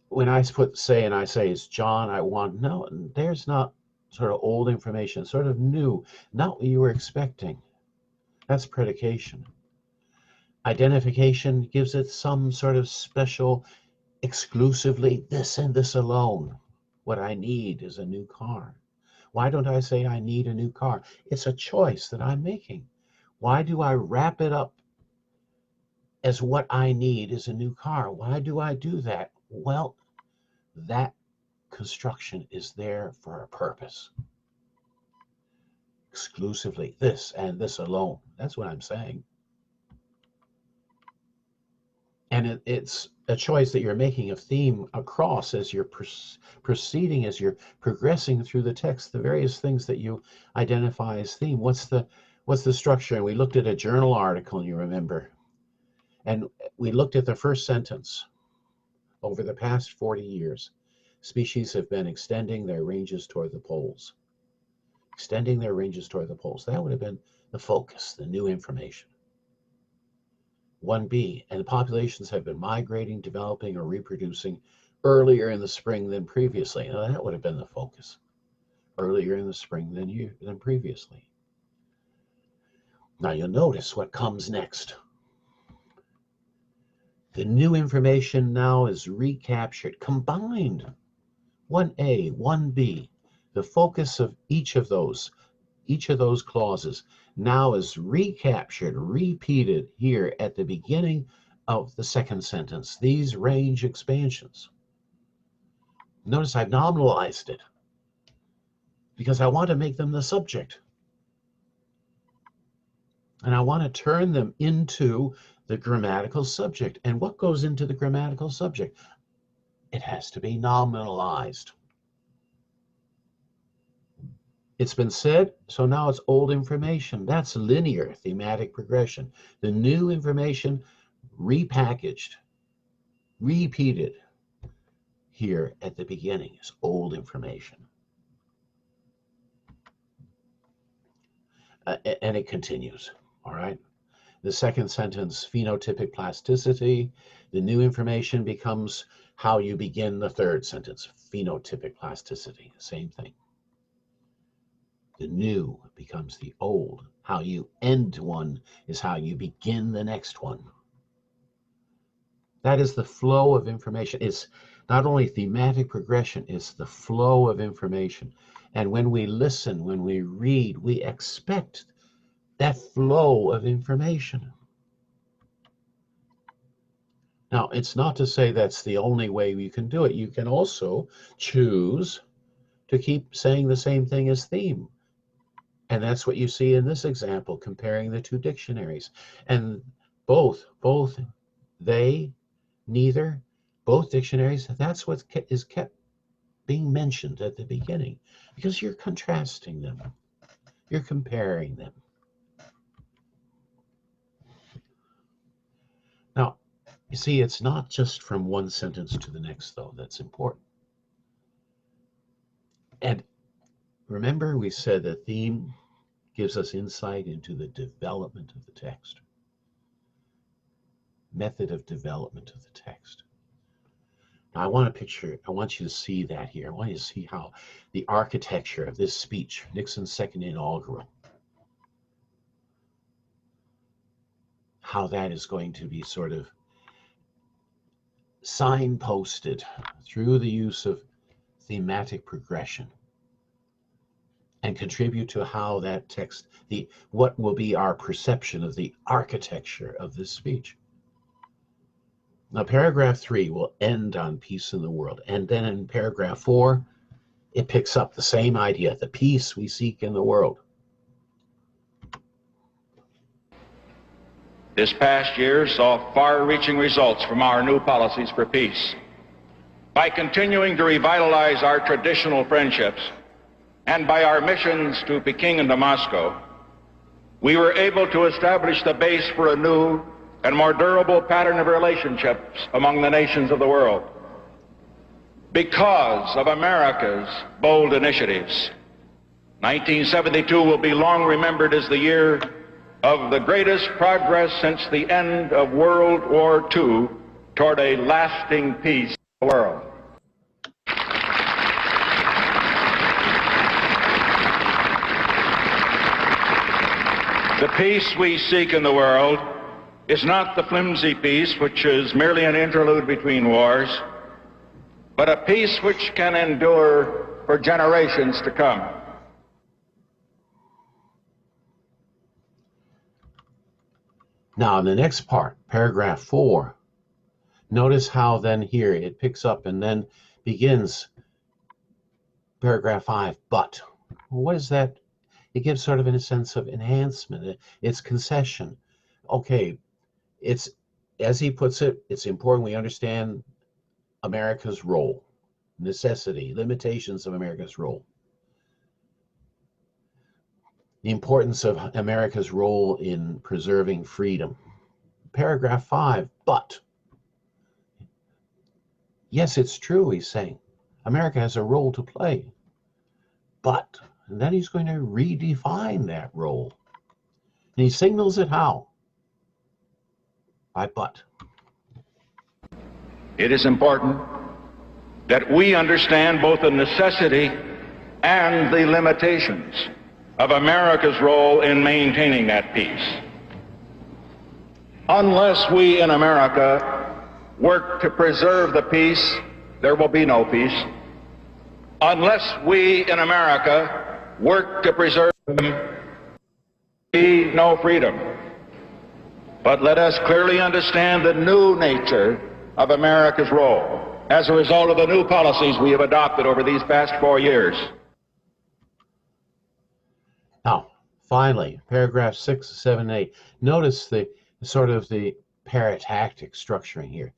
When I say, it's John, I want, no, there's not sort of old information, sort of new, not what you were expecting. That's predication. Identification gives it some sort of special, exclusively this and this alone. What I need is a new car. Why don't I say I need a new car? It's a choice that I'm making. Why do I wrap it up as what I need is a new car? Why do I do that? Well, that construction is there for a purpose. Exclusively this and this alone. That's what I'm saying. And it's a choice that you're making of theme across as you're proceeding, as you're progressing through the text, the various things that you identify as theme. What's What's the structure? And we looked at a journal article, you remember, and we looked at the first sentence. Over the past 40 years, species have been extending their ranges toward the poles. Extending their ranges toward the poles. That would have been the focus, the new information. 1b, and the populations have been migrating, developing, or reproducing earlier in the spring than previously. Now that would have been the focus. Earlier in the spring than previously. Now you'll notice what comes next. The new information now is recaptured, combined. 1a, 1b, the focus of each of those clauses now is recaptured, repeated here at the beginning of the second sentence. These range expansions. Notice I've nominalized it because I want to make them the subject. And I want to turn them into the grammatical subject. And what goes into the grammatical subject? It has to be nominalized. It's been said, so now it's old information. That's linear thematic progression. The new information repackaged, repeated here at the beginning is old information. And it continues, all right? The second sentence, phenotypic plasticity. The new information becomes how you begin the third sentence, phenotypic plasticity, same thing. The new becomes the old. How you end one is how you begin the next one. That is the flow of information. It's not only thematic progression, it's the flow of information. And when we listen, when we read, we expect that flow of information. Now, it's not to say that's the only way you can do it. You can also choose to keep saying the same thing as theme. And that's what you see in this example, comparing the two dictionaries. And both, they, neither, both dictionaries, that's what is kept being mentioned at the beginning, because you're contrasting them. You're comparing them. Now, you see, it's not just from one sentence to the next, though, that's important. And remember, we said the theme gives us insight into the development of the text. Method of development of the text. Now, I want you to see that here. I want you to see how the architecture of this speech, Nixon's second inaugural, how that is going to be sort of signposted through the use of thematic progression and contribute to how that text, what will be our perception of the architecture of this speech. Now, paragraph 3 will end on peace in the world. And then in paragraph 4, it picks up the same idea, the peace we seek in the world. This past year saw far-reaching results from our new policies for peace. By continuing to revitalize our traditional friendships and by our missions to Peking and to Moscow, we were able to establish the base for a new and more durable pattern of relationships among the nations of the world. Because of America's bold initiatives, 1972 will be long remembered as the year of the greatest progress since the end of World War II toward a lasting peace in the world. The peace we seek in the world is not the flimsy peace which is merely an interlude between wars, but a peace which can endure for generations to come. Now, in the next part, paragraph 4, notice how then here it picks up and then begins paragraph 5, but. What is that? It gives sort of a sense of enhancement. It's concession. Okay, it's, as he puts it, it's important we understand America's role, necessity, limitations of America's role. the importance of America's role in preserving freedom. Paragraph 5, but. Yes, it's true, he's saying. America has a role to play. But, and then he's going to redefine that role. And he signals it how? By but. It is important that we understand both the necessity and the limitations of America's role in maintaining that peace. Unless we in America work to preserve the peace, there will be no peace. Unless we in America work to preserve them, there will be no freedom. But let us clearly understand the new nature of America's role as a result of the new policies we have adopted over these past 4 years. Now, finally, paragraph 6, 7, 8. Notice the sort of the paratactic structuring here.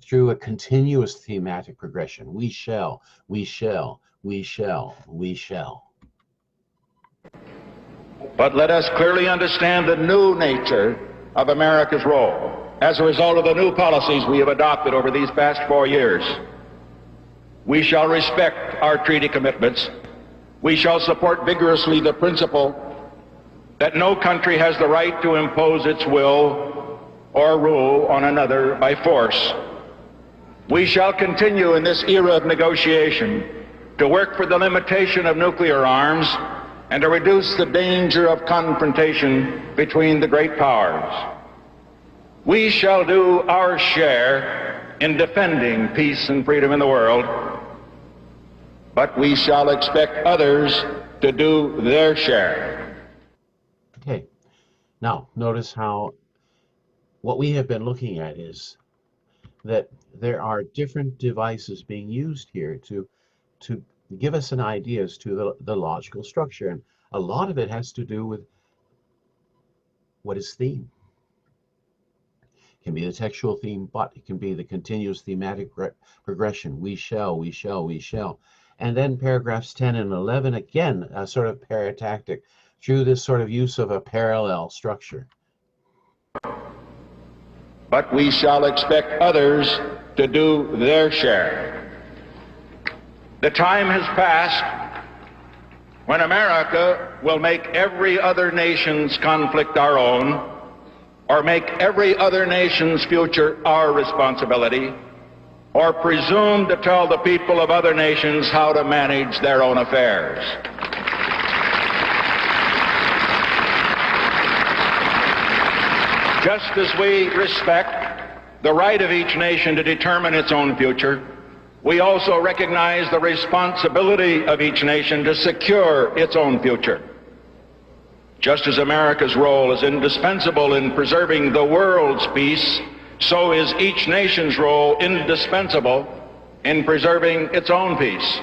Through a continuous thematic progression. We shall, we shall, we shall, we shall. But let us clearly understand the new nature of America's role as a result of the new policies we have adopted over these past 4 years. We shall respect our treaty commitments. We shall support vigorously the principle that no country has the right to impose its will or rule on another by force. We shall continue in this era of negotiation to work for the limitation of nuclear arms and to reduce the danger of confrontation between the great powers. We shall do our share in defending peace and freedom in the world, but we shall expect others to do their share. Okay, now notice how what we have been looking at is that there are different devices being used here to give us an idea as to the logical structure, and a lot of it has to do with what is theme. It can be the textual theme, but it can be the continuous thematic progression. We shall, we shall, we shall. And then paragraphs 10 and 11, again, a sort of paratactic through this sort of use of a parallel structure. But we shall expect others to do their share. The time has passed when America will make every other nation's conflict our own, or make every other nation's future our responsibility, or presume to tell the people of other nations how to manage their own affairs. Just as we respect the right of each nation to determine its own future, we also recognize the responsibility of each nation to secure its own future. Just as America's role is indispensable in preserving the world's peace, so is each nation's role indispensable in preserving its own peace.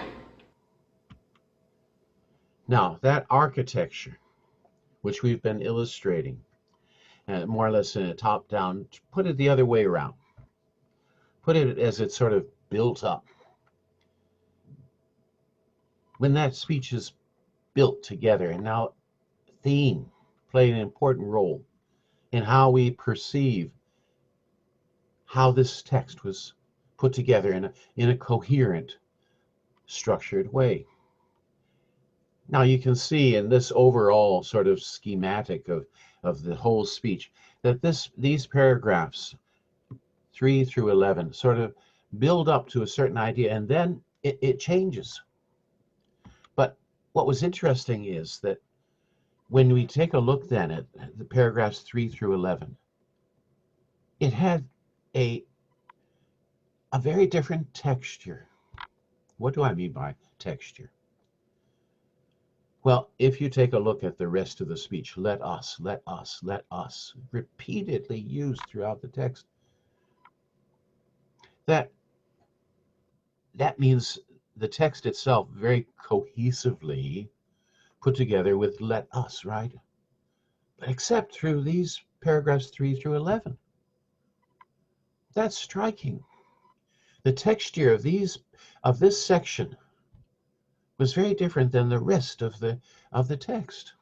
Now, that architecture, which we've been illustrating, more or less in a top-down, put it the other way around. Put it as it's sort of built up. When that speech is built together, and now theme played an important role in how we perceive how this text was put together in a coherent, structured way. Now you can see in this overall sort of schematic of the whole speech that these paragraphs 3 through 11 sort of build up to a certain idea, and then it changes. But what was interesting is that when we take a look then at the paragraphs 3 through 11, it had a very different texture. What do I mean by texture? Well, if you take a look at the rest of the speech, let us, let us, let us, repeatedly used throughout the text, that means the text itself very cohesively put together with let us, right? But except through these paragraphs 3 through 11. That's striking. The texture of this section was very different than the rest of the text.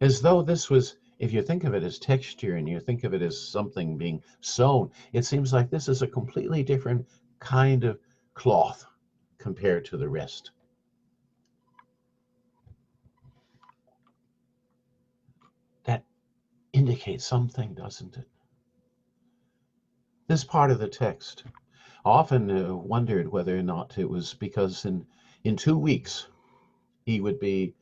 As though this was, if you think of it as texture and you think of it as something being sewn, it seems like this is a completely different kind of cloth compared to the rest. That indicates something, doesn't it? This part of the text, I often wondered whether or not it was because in 2 weeks he would be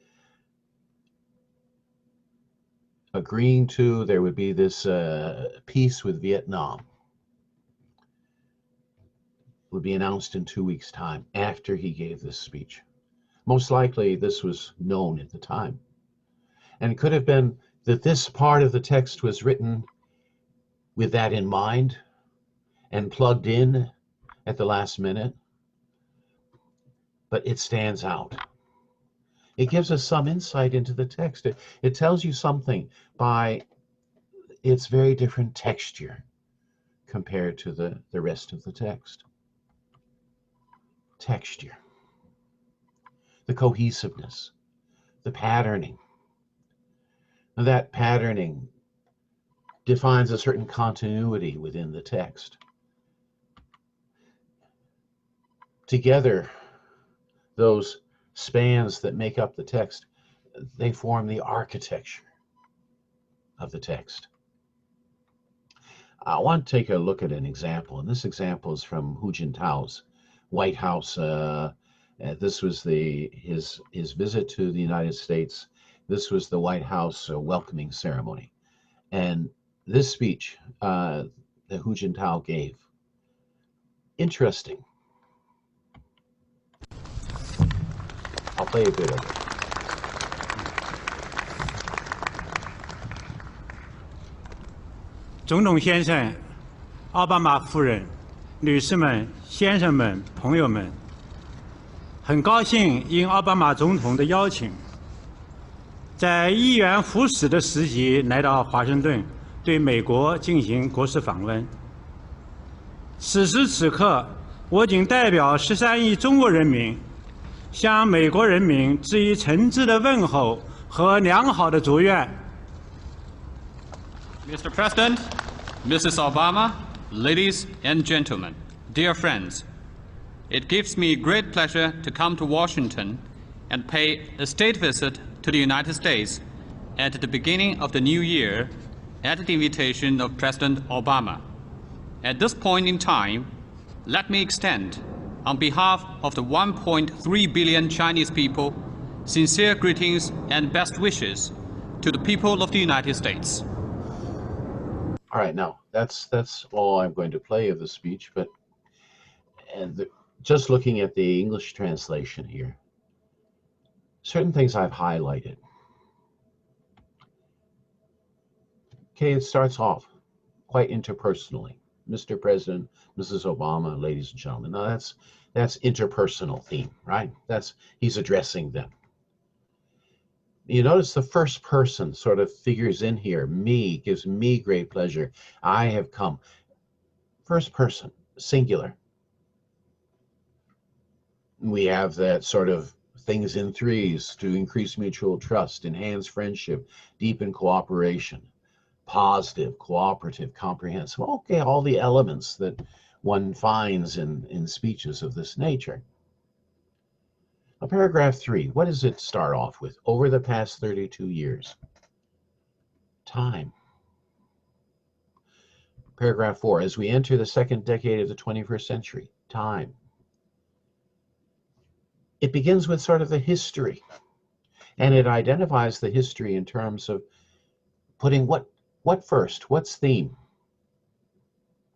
agreeing to, there would be this peace with Vietnam. It would be announced in 2 weeks' time after he gave this speech. Most likely this was known at the time. And it could have been that this part of the text was written with that in mind and plugged in at the last minute. But it stands out. It gives us some insight into the text. It tells you something by its very different texture compared to the rest of the text. Texture, the cohesiveness, the patterning. And that patterning defines a certain continuity within the text. Together, those spans that make up the text, they form the architecture of the text. I want to take a look at an example, and this example is from Hu Jintao's White House. This was his visit to the United States. This was the White House welcoming ceremony. And this speech that Hu Jintao gave, interesting. I'll play a bit of it. 总统先生、奥巴马夫人、女士们、先生们、朋友们，很高兴应奥巴马总统的邀请，在议员胡适的时期来到华盛顿，对美国进行国事访问。此时此刻，我谨代表13亿中国人民，向美国人民致以诚挚的问候和良好的祝愿。 Mr. President, Mrs. Obama, ladies and gentlemen, dear friends, it gives me great pleasure to come to Washington and pay a state visit to the United States at the beginning of the new year at the invitation of President Obama. At this point in time, let me extend, on behalf of the 1.3 billion Chinese people, sincere greetings and best wishes to the people of the United States. All right, now that's all I'm going to play of the speech, but just looking at the English translation here, certain things I've highlighted. Okay, it starts off quite interpersonally. Mr. President, Mrs. Obama, ladies and gentlemen. Now that's interpersonal theme, right? He's addressing them. You notice the first person sort of figures in here. Me, gives me great pleasure. I have come. First person, singular. We have that sort of things in threes to increase mutual trust, enhance friendship, deepen cooperation, positive, cooperative, comprehensive. Okay, all the elements that one finds in speeches of this nature. Now, paragraph 3, what does it start off with? Over the past 32 years. Time. Paragraph 4, as we enter the second decade of the 21st century. Time. It begins with sort of the history, and it identifies the history in terms of putting what first, what's theme?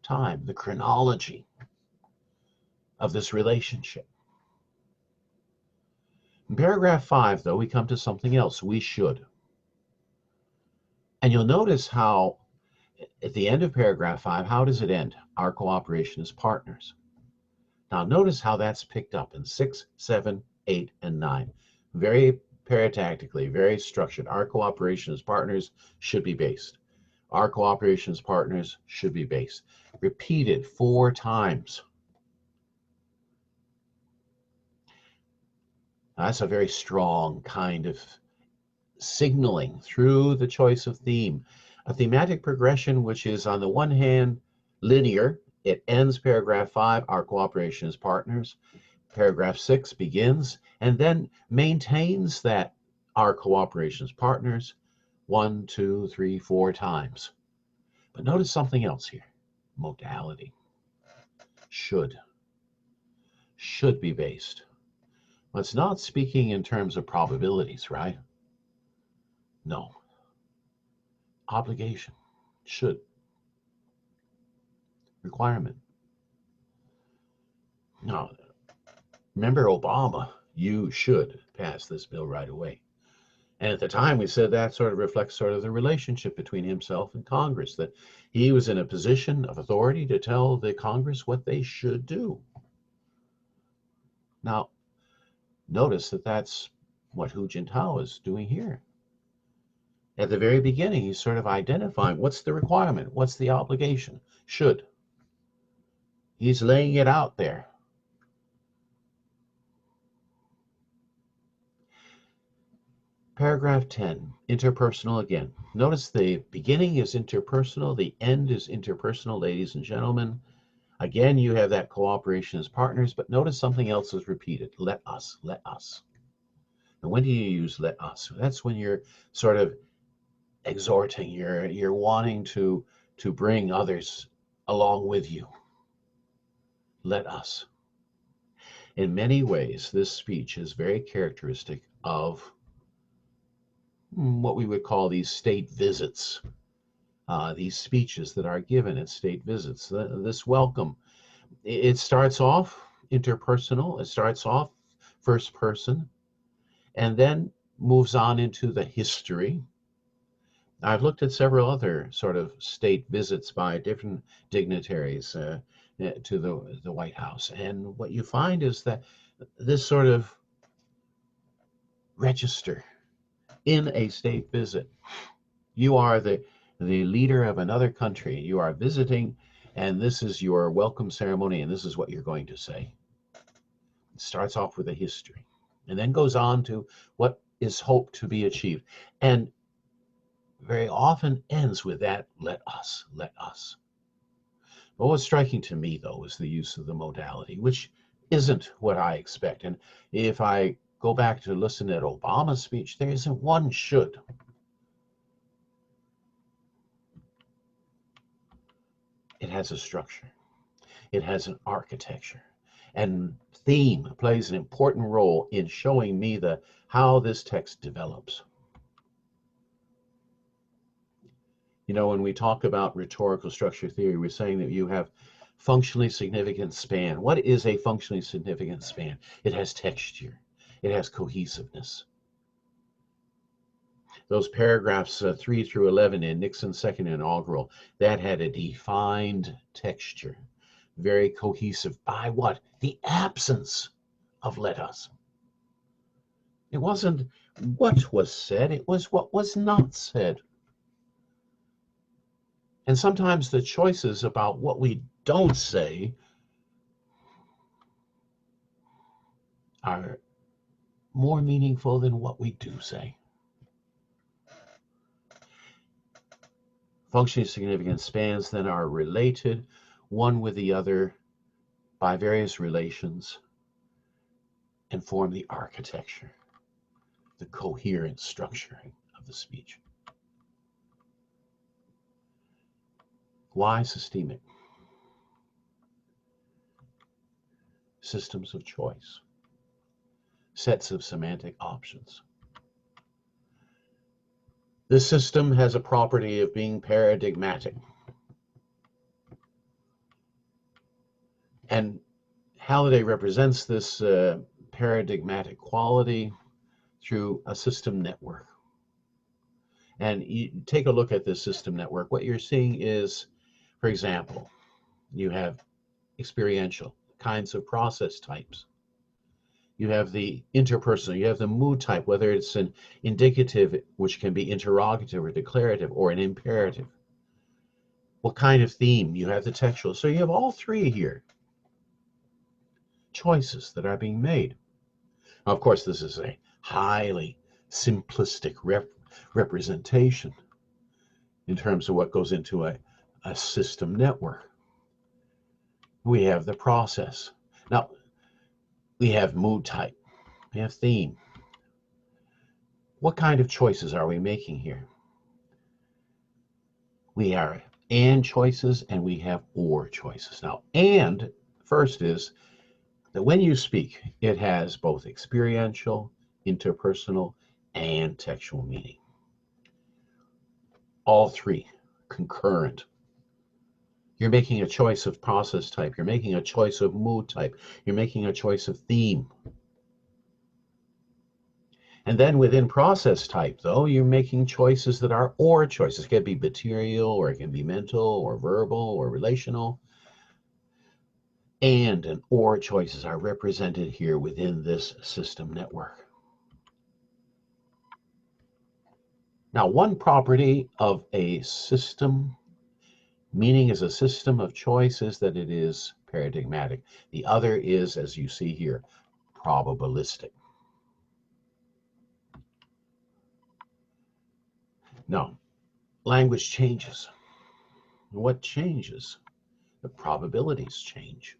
Time, the chronology of this relationship. In paragraph 5, though, we come to something else. We should. And you'll notice how, at the end of paragraph 5, how does it end? Our cooperation as partners. Now, notice how that's picked up in 6, 7, 8, and 9. Very paratactically, very structured. Our cooperation as partners should be based. Our cooperation as partners should be based. Repeated 4 times. Now, that's a very strong kind of signaling through the choice of theme, a thematic progression which is on the one hand linear. It ends paragraph 5, our cooperation as partners. Paragraph 6 begins and then maintains that our cooperation as partners 1, 2, 3, 4 times. But notice something else here. Modality. Should be based. Well, it's not speaking in terms of probabilities, right? No. Obligation. Should. Requirement. No. Remember Obama, you should pass this bill right away. And at the time, we said that sort of reflects sort of the relationship between himself and Congress, that he was in a position of authority to tell the Congress what they should do. Now, notice that that's what Hu Jintao is doing here. At the very beginning, he's sort of identifying what's the requirement, what's the obligation, should. He's laying it out there. Paragraph 10, interpersonal again. Notice the beginning is interpersonal, the end is interpersonal, ladies and gentlemen. Again, you have that cooperation as partners, but notice something else is repeated. Let us, let us. And when do you use let us? That's when you're sort of exhorting, you're wanting to bring others along with you. Let us. In many ways, this speech is very characteristic of what we would call these state visits, these speeches that are given at state visits. This welcome, it starts off interpersonal, it starts off first person, and then moves on into the history. I've looked at several other sort of state visits by different dignitaries to the White House, and what you find is that this sort of register in a state visit. You are the leader of another country. You are visiting, and this is your welcome ceremony, and this is what you're going to say. It starts off with a history, and then goes on to what is hoped to be achieved, and very often ends with that, let us, let us. But what's striking to me, though, is the use of the modality, which isn't what I expect. And if I go back to listen at Obama's speech, there isn't one should. It has a structure. It has an architecture. And theme plays an important role in showing me how this text develops. You know, when we talk about rhetorical structure theory, we're saying that you have functionally significant span. What is a functionally significant span? It has texture. It has cohesiveness. Those paragraphs 3 through 11 in Nixon's second inaugural, that had a defined texture, very cohesive by what? The absence of let us. It wasn't what was said, it was what was not said. And sometimes the choices about what we don't say are more meaningful than what we do say. Functionally significant spans then are related one with the other by various relations and form the architecture, the coherent structuring of the speech. Why systemic? Systems of choice, sets of semantic options. This system has a property of being paradigmatic. And Halliday represents this paradigmatic quality through a system network. And you take a look at this system network. What you're seeing is, for example, you have experiential kinds of process types. You have the interpersonal, you have the mood type, whether it's an indicative, which can be interrogative or declarative, or an imperative. What kind of theme? You have the textual. So you have all three here. Choices that are being made. Of course, this is a highly simplistic representation in terms of what goes into a system network. We have the process. Now, we have mood type, we have theme. What kind of choices are we making here? We are and choices and we have or choices. Now, and first is that when you speak, it has both experiential, interpersonal, and textual meaning. All three concurrent. You're making a choice of process type. You're making a choice of mood type. You're making a choice of theme. And then within process type, though, you're making choices that are or choices. It can be material, or it can be mental, or verbal, or relational. And or choices are represented here within this system network. Now, one property of a system, meaning as a system of choice, is that it is paradigmatic. The other is, as you see here, probabilistic. Now, language changes. What changes? The probabilities change.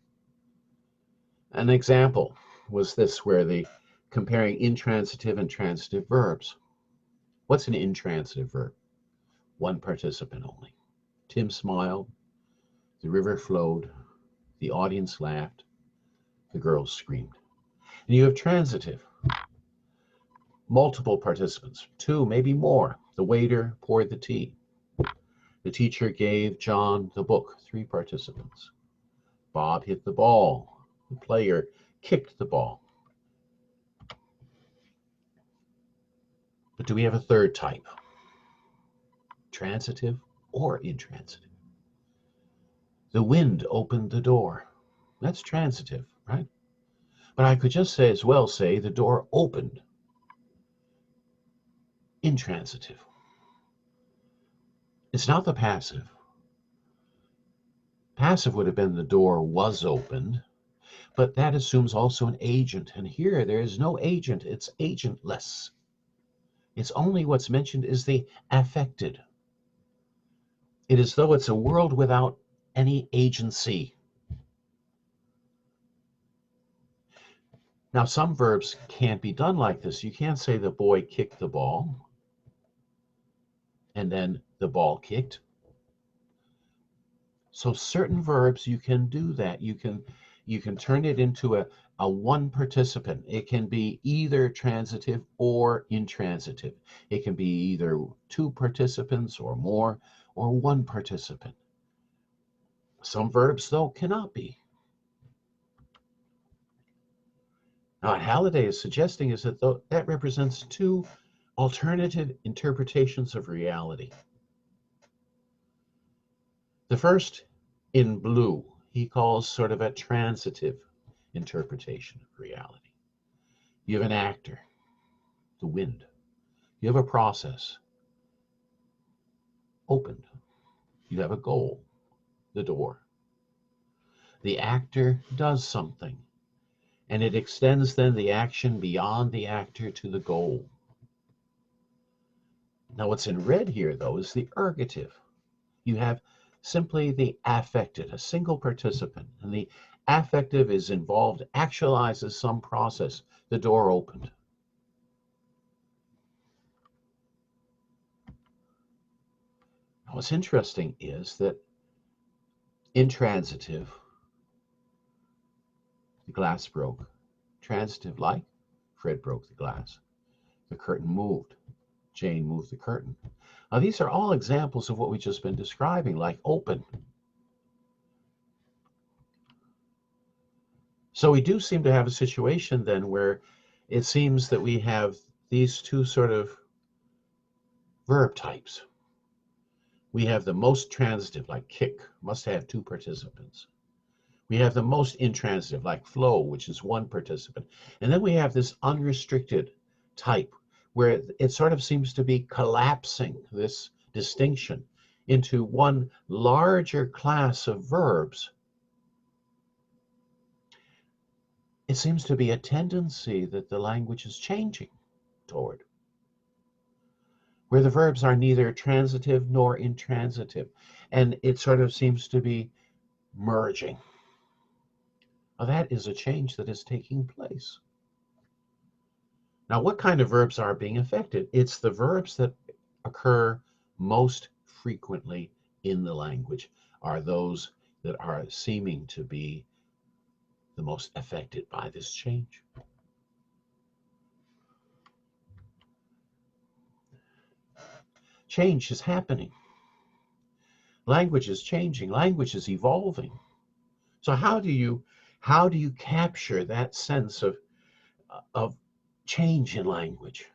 An example was this, where the comparing intransitive and transitive verbs. What's an intransitive verb? One participant only. Tim smiled, the river flowed, the audience laughed, the girls screamed. And you have transitive, multiple participants, two, maybe more. The waiter poured the tea. The teacher gave John the book, three participants. Bob hit the ball. The player kicked the ball. But do we have a third type? Transitive or intransitive? The wind opened the door. That's transitive, right? But I could just say as well say the door opened. Intransitive. It's not the passive. Passive would have been the door was opened, but that assumes also an agent. And here there is no agent, it's agentless. It's only what's mentioned is the affected. It is though it's a world without any agency. Now, some verbs can't be done like this. You can't say the boy kicked the ball and then the ball kicked. So certain verbs you can do that. You can turn it into a one participant. It can be either transitive or intransitive. It can be either two participants or more, or one participant. Some verbs, though, cannot be. Now, what Halliday is suggesting is that that represents two alternative interpretations of reality. The first, in blue, he calls sort of a transitive interpretation of reality. You have an actor, the wind. You have a process, opened. You have a goal, the door. The actor does something, and it extends then the action beyond the actor to the goal. Now, what's in red here, though, is the ergative. You have simply the affected, a single participant, and the affective is involved, actualizes some process. The door opened. Now, what's interesting is that intransitive, the glass broke. Transitive, like Fred broke the glass. The curtain moved. Jane moved the curtain. Now, these are all examples of what we've just been describing, like open. So we do seem to have a situation then where it seems that we have these two sort of verb types. We have the most transitive, like kick, must have two participants. We have the most intransitive, like flow, which is one participant. And then we have this unrestricted type, where it sort of seems to be collapsing this distinction into one larger class of verbs. It seems to be a tendency that the language is changing toward. where the verbs are neither transitive nor intransitive. And it sort of seems to be merging. Now, that is a change that is taking place. Now, what kind of verbs are being affected? It's the verbs that occur most frequently in the language are those that are seeming to be the most affected by this change. Change is happening. Language is changing. Language is evolving. So how do you capture that sense of change in language?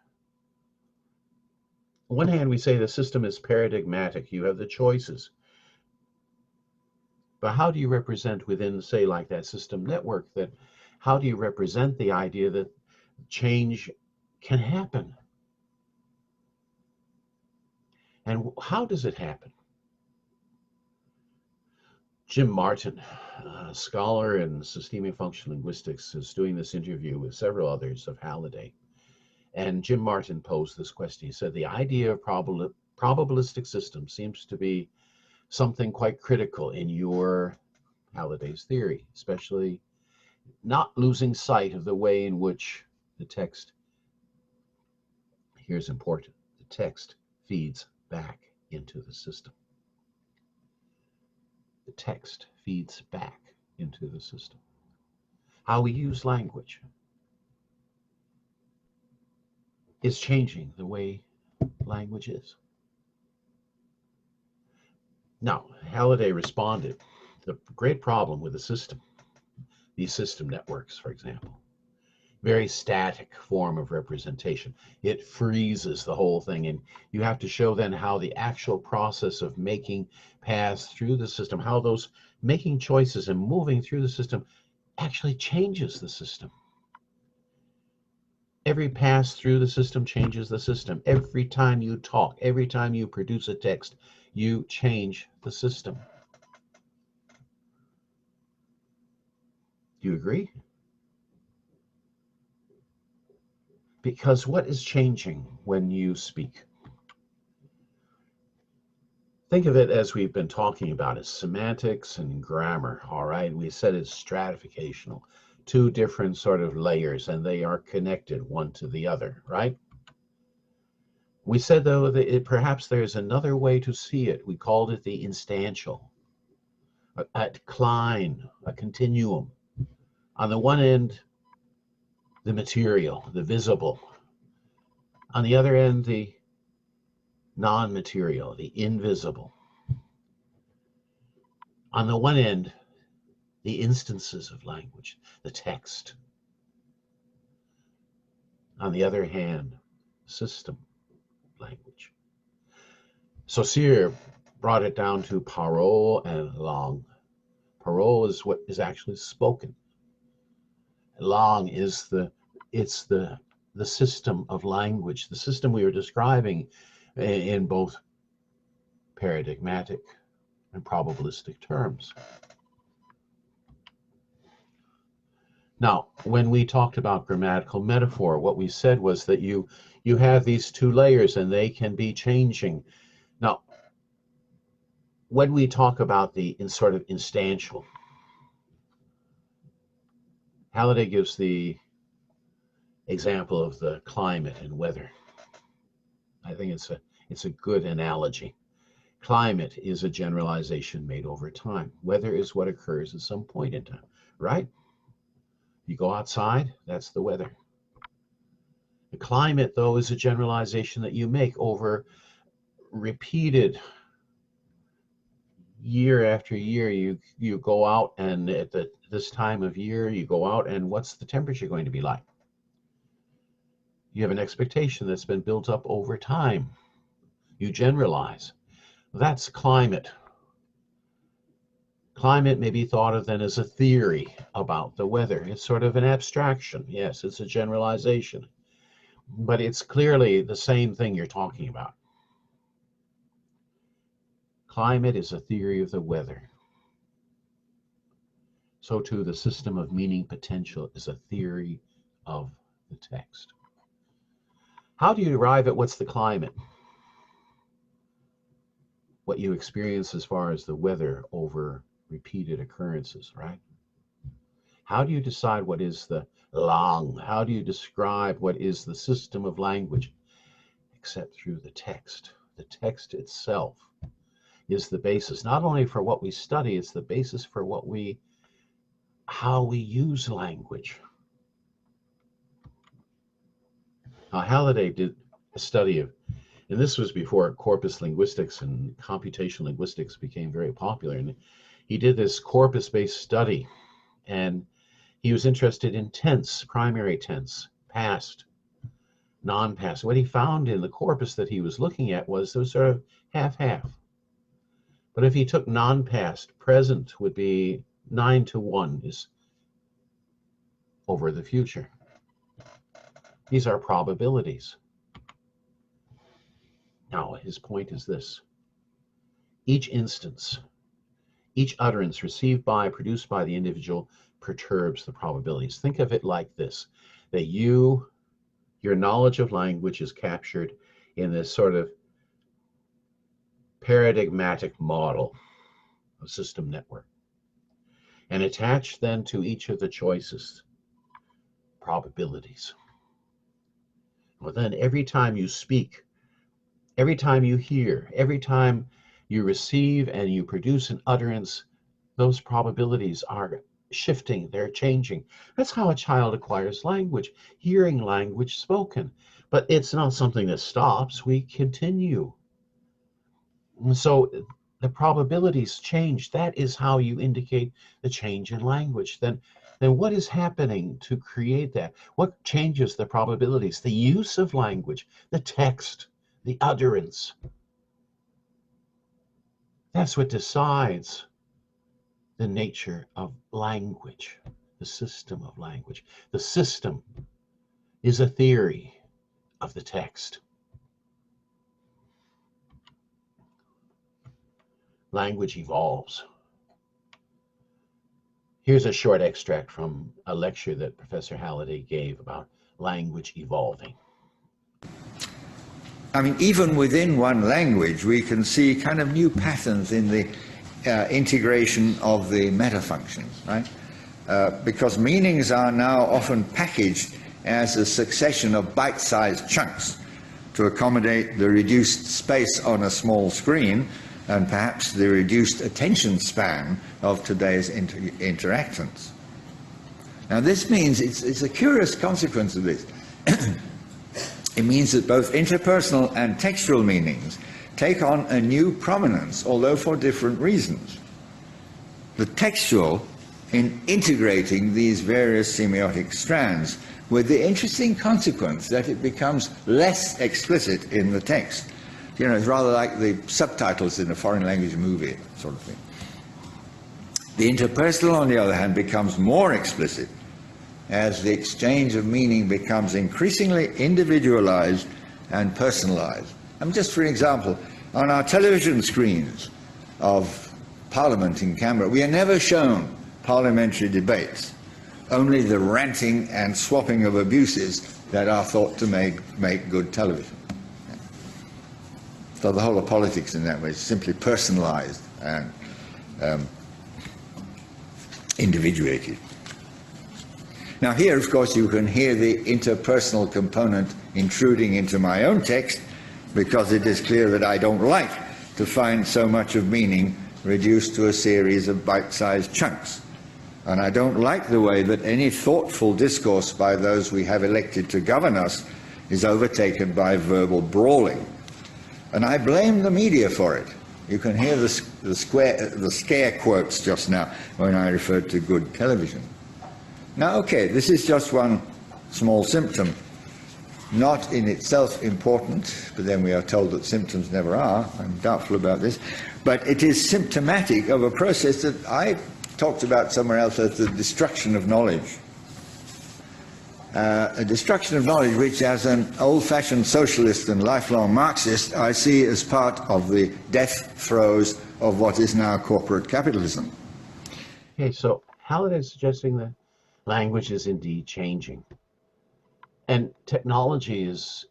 On one hand, we say the system is paradigmatic. You have the choices. But how do you represent within, say, like that system network, how do you represent the idea that change can happen? And how does it happen? Jim Martin, a scholar in systemic functional linguistics, is doing this interview with several others of Halliday. And Jim Martin posed this question. He said, the idea of probabilistic system seems to be something quite critical in your Halliday's theory, especially not losing sight of the way in which the text, here's important, the text feeds back into the system. The text feeds back into the system. How we use language is changing the way language is. Now, Halliday responded, the great problem with the system, these system networks, for example, very static form of representation. It freezes the whole thing, and you have to show then how the actual process of making paths through the system, how those making choices and moving through the system actually changes the system. Every pass through the system changes the system. Every time you talk, every time you produce a text, you change the system. Do you agree? Because what is changing when you speak? Think of it as we've been talking about as semantics and grammar, all right? We said it's stratificational, two different sort of layers, and they are connected one to the other, right? We said, though, that perhaps there's another way to see it. We called it the instantial, a decline, a continuum. On the one end, the material, the visible. On the other end, the non-material, the invisible. On the one end, the instances of language, the text. On the other hand, system language. Saussure brought it down to parole and langue. Parole is what is actually spoken. Langue is the system of language, the system we were describing in both paradigmatic and probabilistic terms. Now, when we talked about grammatical metaphor, what we said was that you have these two layers and they can be changing. Now, when we talk about the sort of instantial, Halliday gives the example of the climate and weather. I think it's a good analogy. Climate is a generalization made over time. Weather is what occurs at some point in time, right? You go outside, that's the weather. The climate, though, is a generalization that you make over repeated year after year. You go out, and at this time of year, you go out, and what's the temperature going to be like? You have an expectation that's been built up over time. You generalize. That's climate. Climate may be thought of then as a theory about the weather. It's sort of an abstraction. Yes, it's a generalization. But it's clearly the same thing you're talking about. Climate is a theory of the weather. So too, the system of meaning potential is a theory of the text. How do you arrive at what's the climate? what you experience as far as the weather over repeated occurrences, right? How do you decide what is the lang? How do you describe what is the system of language? Except through the text. The text itself is the basis, not only for what we study, it's the basis for how we use language. Now, Halliday did a study of, and this was before corpus linguistics and computational linguistics became very popular, and he did this corpus-based study, and he was interested in tense, primary tense, past, non-past. What he found in the corpus that he was looking at was those sort of half-half. But if he took non-past, present would be 9-1 is over the future. These are probabilities. Now, his point is this. Each instance, each utterance received by, produced by the individual perturbs the probabilities. Think of it like this, that your knowledge of language is captured in this sort of paradigmatic model of system network. And attached then to each of the choices, probabilities. Well, then every time you speak, every time you hear, every time you receive and you produce an utterance, those probabilities are shifting, they're changing. That's how a child acquires language, hearing language spoken. But it's not something that stops, we continue. And so the probabilities change. That is how you indicate the change in language. Then what is happening to create that? What changes the probabilities? The use of language, the text, the utterance. That's what decides the nature of language, the system of language. The system is a theory of the text. Language evolves. Here's a short extract from a lecture that Professor Halliday gave about language evolving. I mean, even within one language, we can see kind of new patterns in the integration of the meta functions, right? Because meanings are now often packaged as a succession of bite-sized chunks to accommodate the reduced space on a small screen and perhaps the reduced attention span of today's interactants. Now this means, it's a curious consequence of this. It means that both interpersonal and textual meanings take on a new prominence, although for different reasons. The textual in integrating these various semiotic strands, with the interesting consequence that it becomes less explicit in the text. You know, it's rather like the subtitles in a foreign language movie, sort of thing. The interpersonal, on the other hand, becomes more explicit as the exchange of meaning becomes increasingly individualized and personalized. Just for example, on our television screens of Parliament in Canberra, we are never shown parliamentary debates, only the ranting and swapping of abuses that are thought to make good television. So the whole of politics in that way is simply personalized and individuated. Now here, of course, you can hear the interpersonal component intruding into my own text, because it is clear that I don't like to find so much of meaning reduced to a series of bite-sized chunks. And I don't like the way that any thoughtful discourse by those we have elected to govern us is overtaken by verbal brawling. And I blame the media for it. You can hear the scare quotes just now when I referred to good television. Now, okay, this is just one small symptom, not in itself important, but then we are told that symptoms never are. I'm doubtful about this. But it is symptomatic of a process that I talked about somewhere else as the destruction of knowledge. A destruction of knowledge which, as an old-fashioned socialist and lifelong Marxist, I see as part of the death throes of what is now corporate capitalism. Okay, so Halliday is suggesting that language is indeed changing. And technology is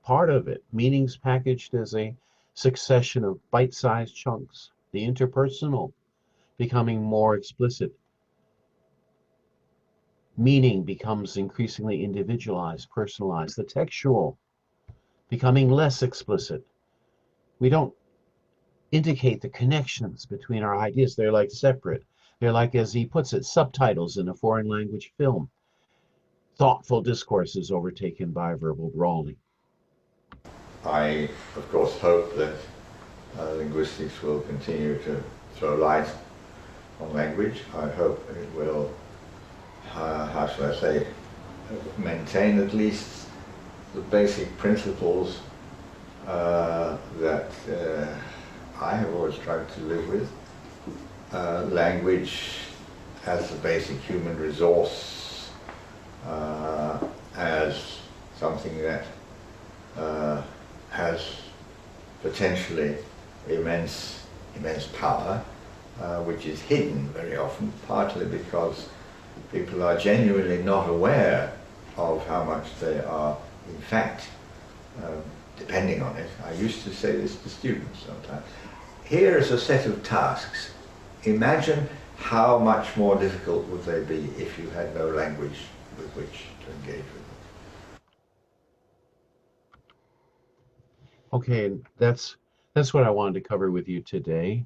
part of it. Meanings packaged as a succession of bite-sized chunks, the interpersonal becoming more explicit, meaning becomes increasingly individualized, personalized, the textual becoming less explicit. We don't indicate the connections between our ideas. They're like separate. They're like, as he puts it, subtitles in a foreign language film. Thoughtful discourse is overtaken by verbal brawling. I, of course, hope that linguistics will continue to throw light on language. I hope it will, how shall I say, maintain at least the basic principles that I have always tried to live with. Language as a basic human resource, as something that has potentially immense power, which is hidden very often, partly because people are genuinely not aware of how much they are, in fact, depending on it. I used to say this to students sometimes. Here is a set of tasks. Imagine how much more difficult would they be if you had no language with which to engage with them. Okay, that's what I wanted to cover with you today.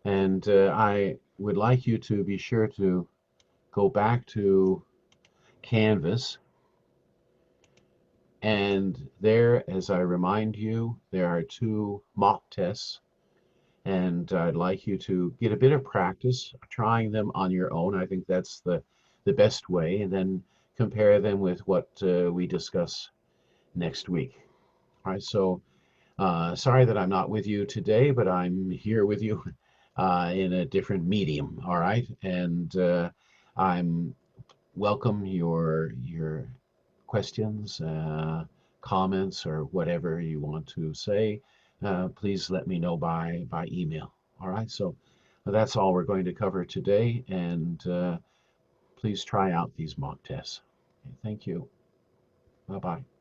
And I would like you to be sure to go back to Canvas. And there, as I remind you, there are 2 mock tests. And I'd like you to get a bit of practice trying them on your own. I think that's the best way. And then compare them with what we discuss next week. All right, so sorry that I'm not with you today, but I'm here with you in a different medium. All right, and I'm welcome your questions, comments, or whatever you want to say. Please let me know by email. All right, so that's all we're going to cover today, and please try out these mock tests. Okay, thank you. Bye bye.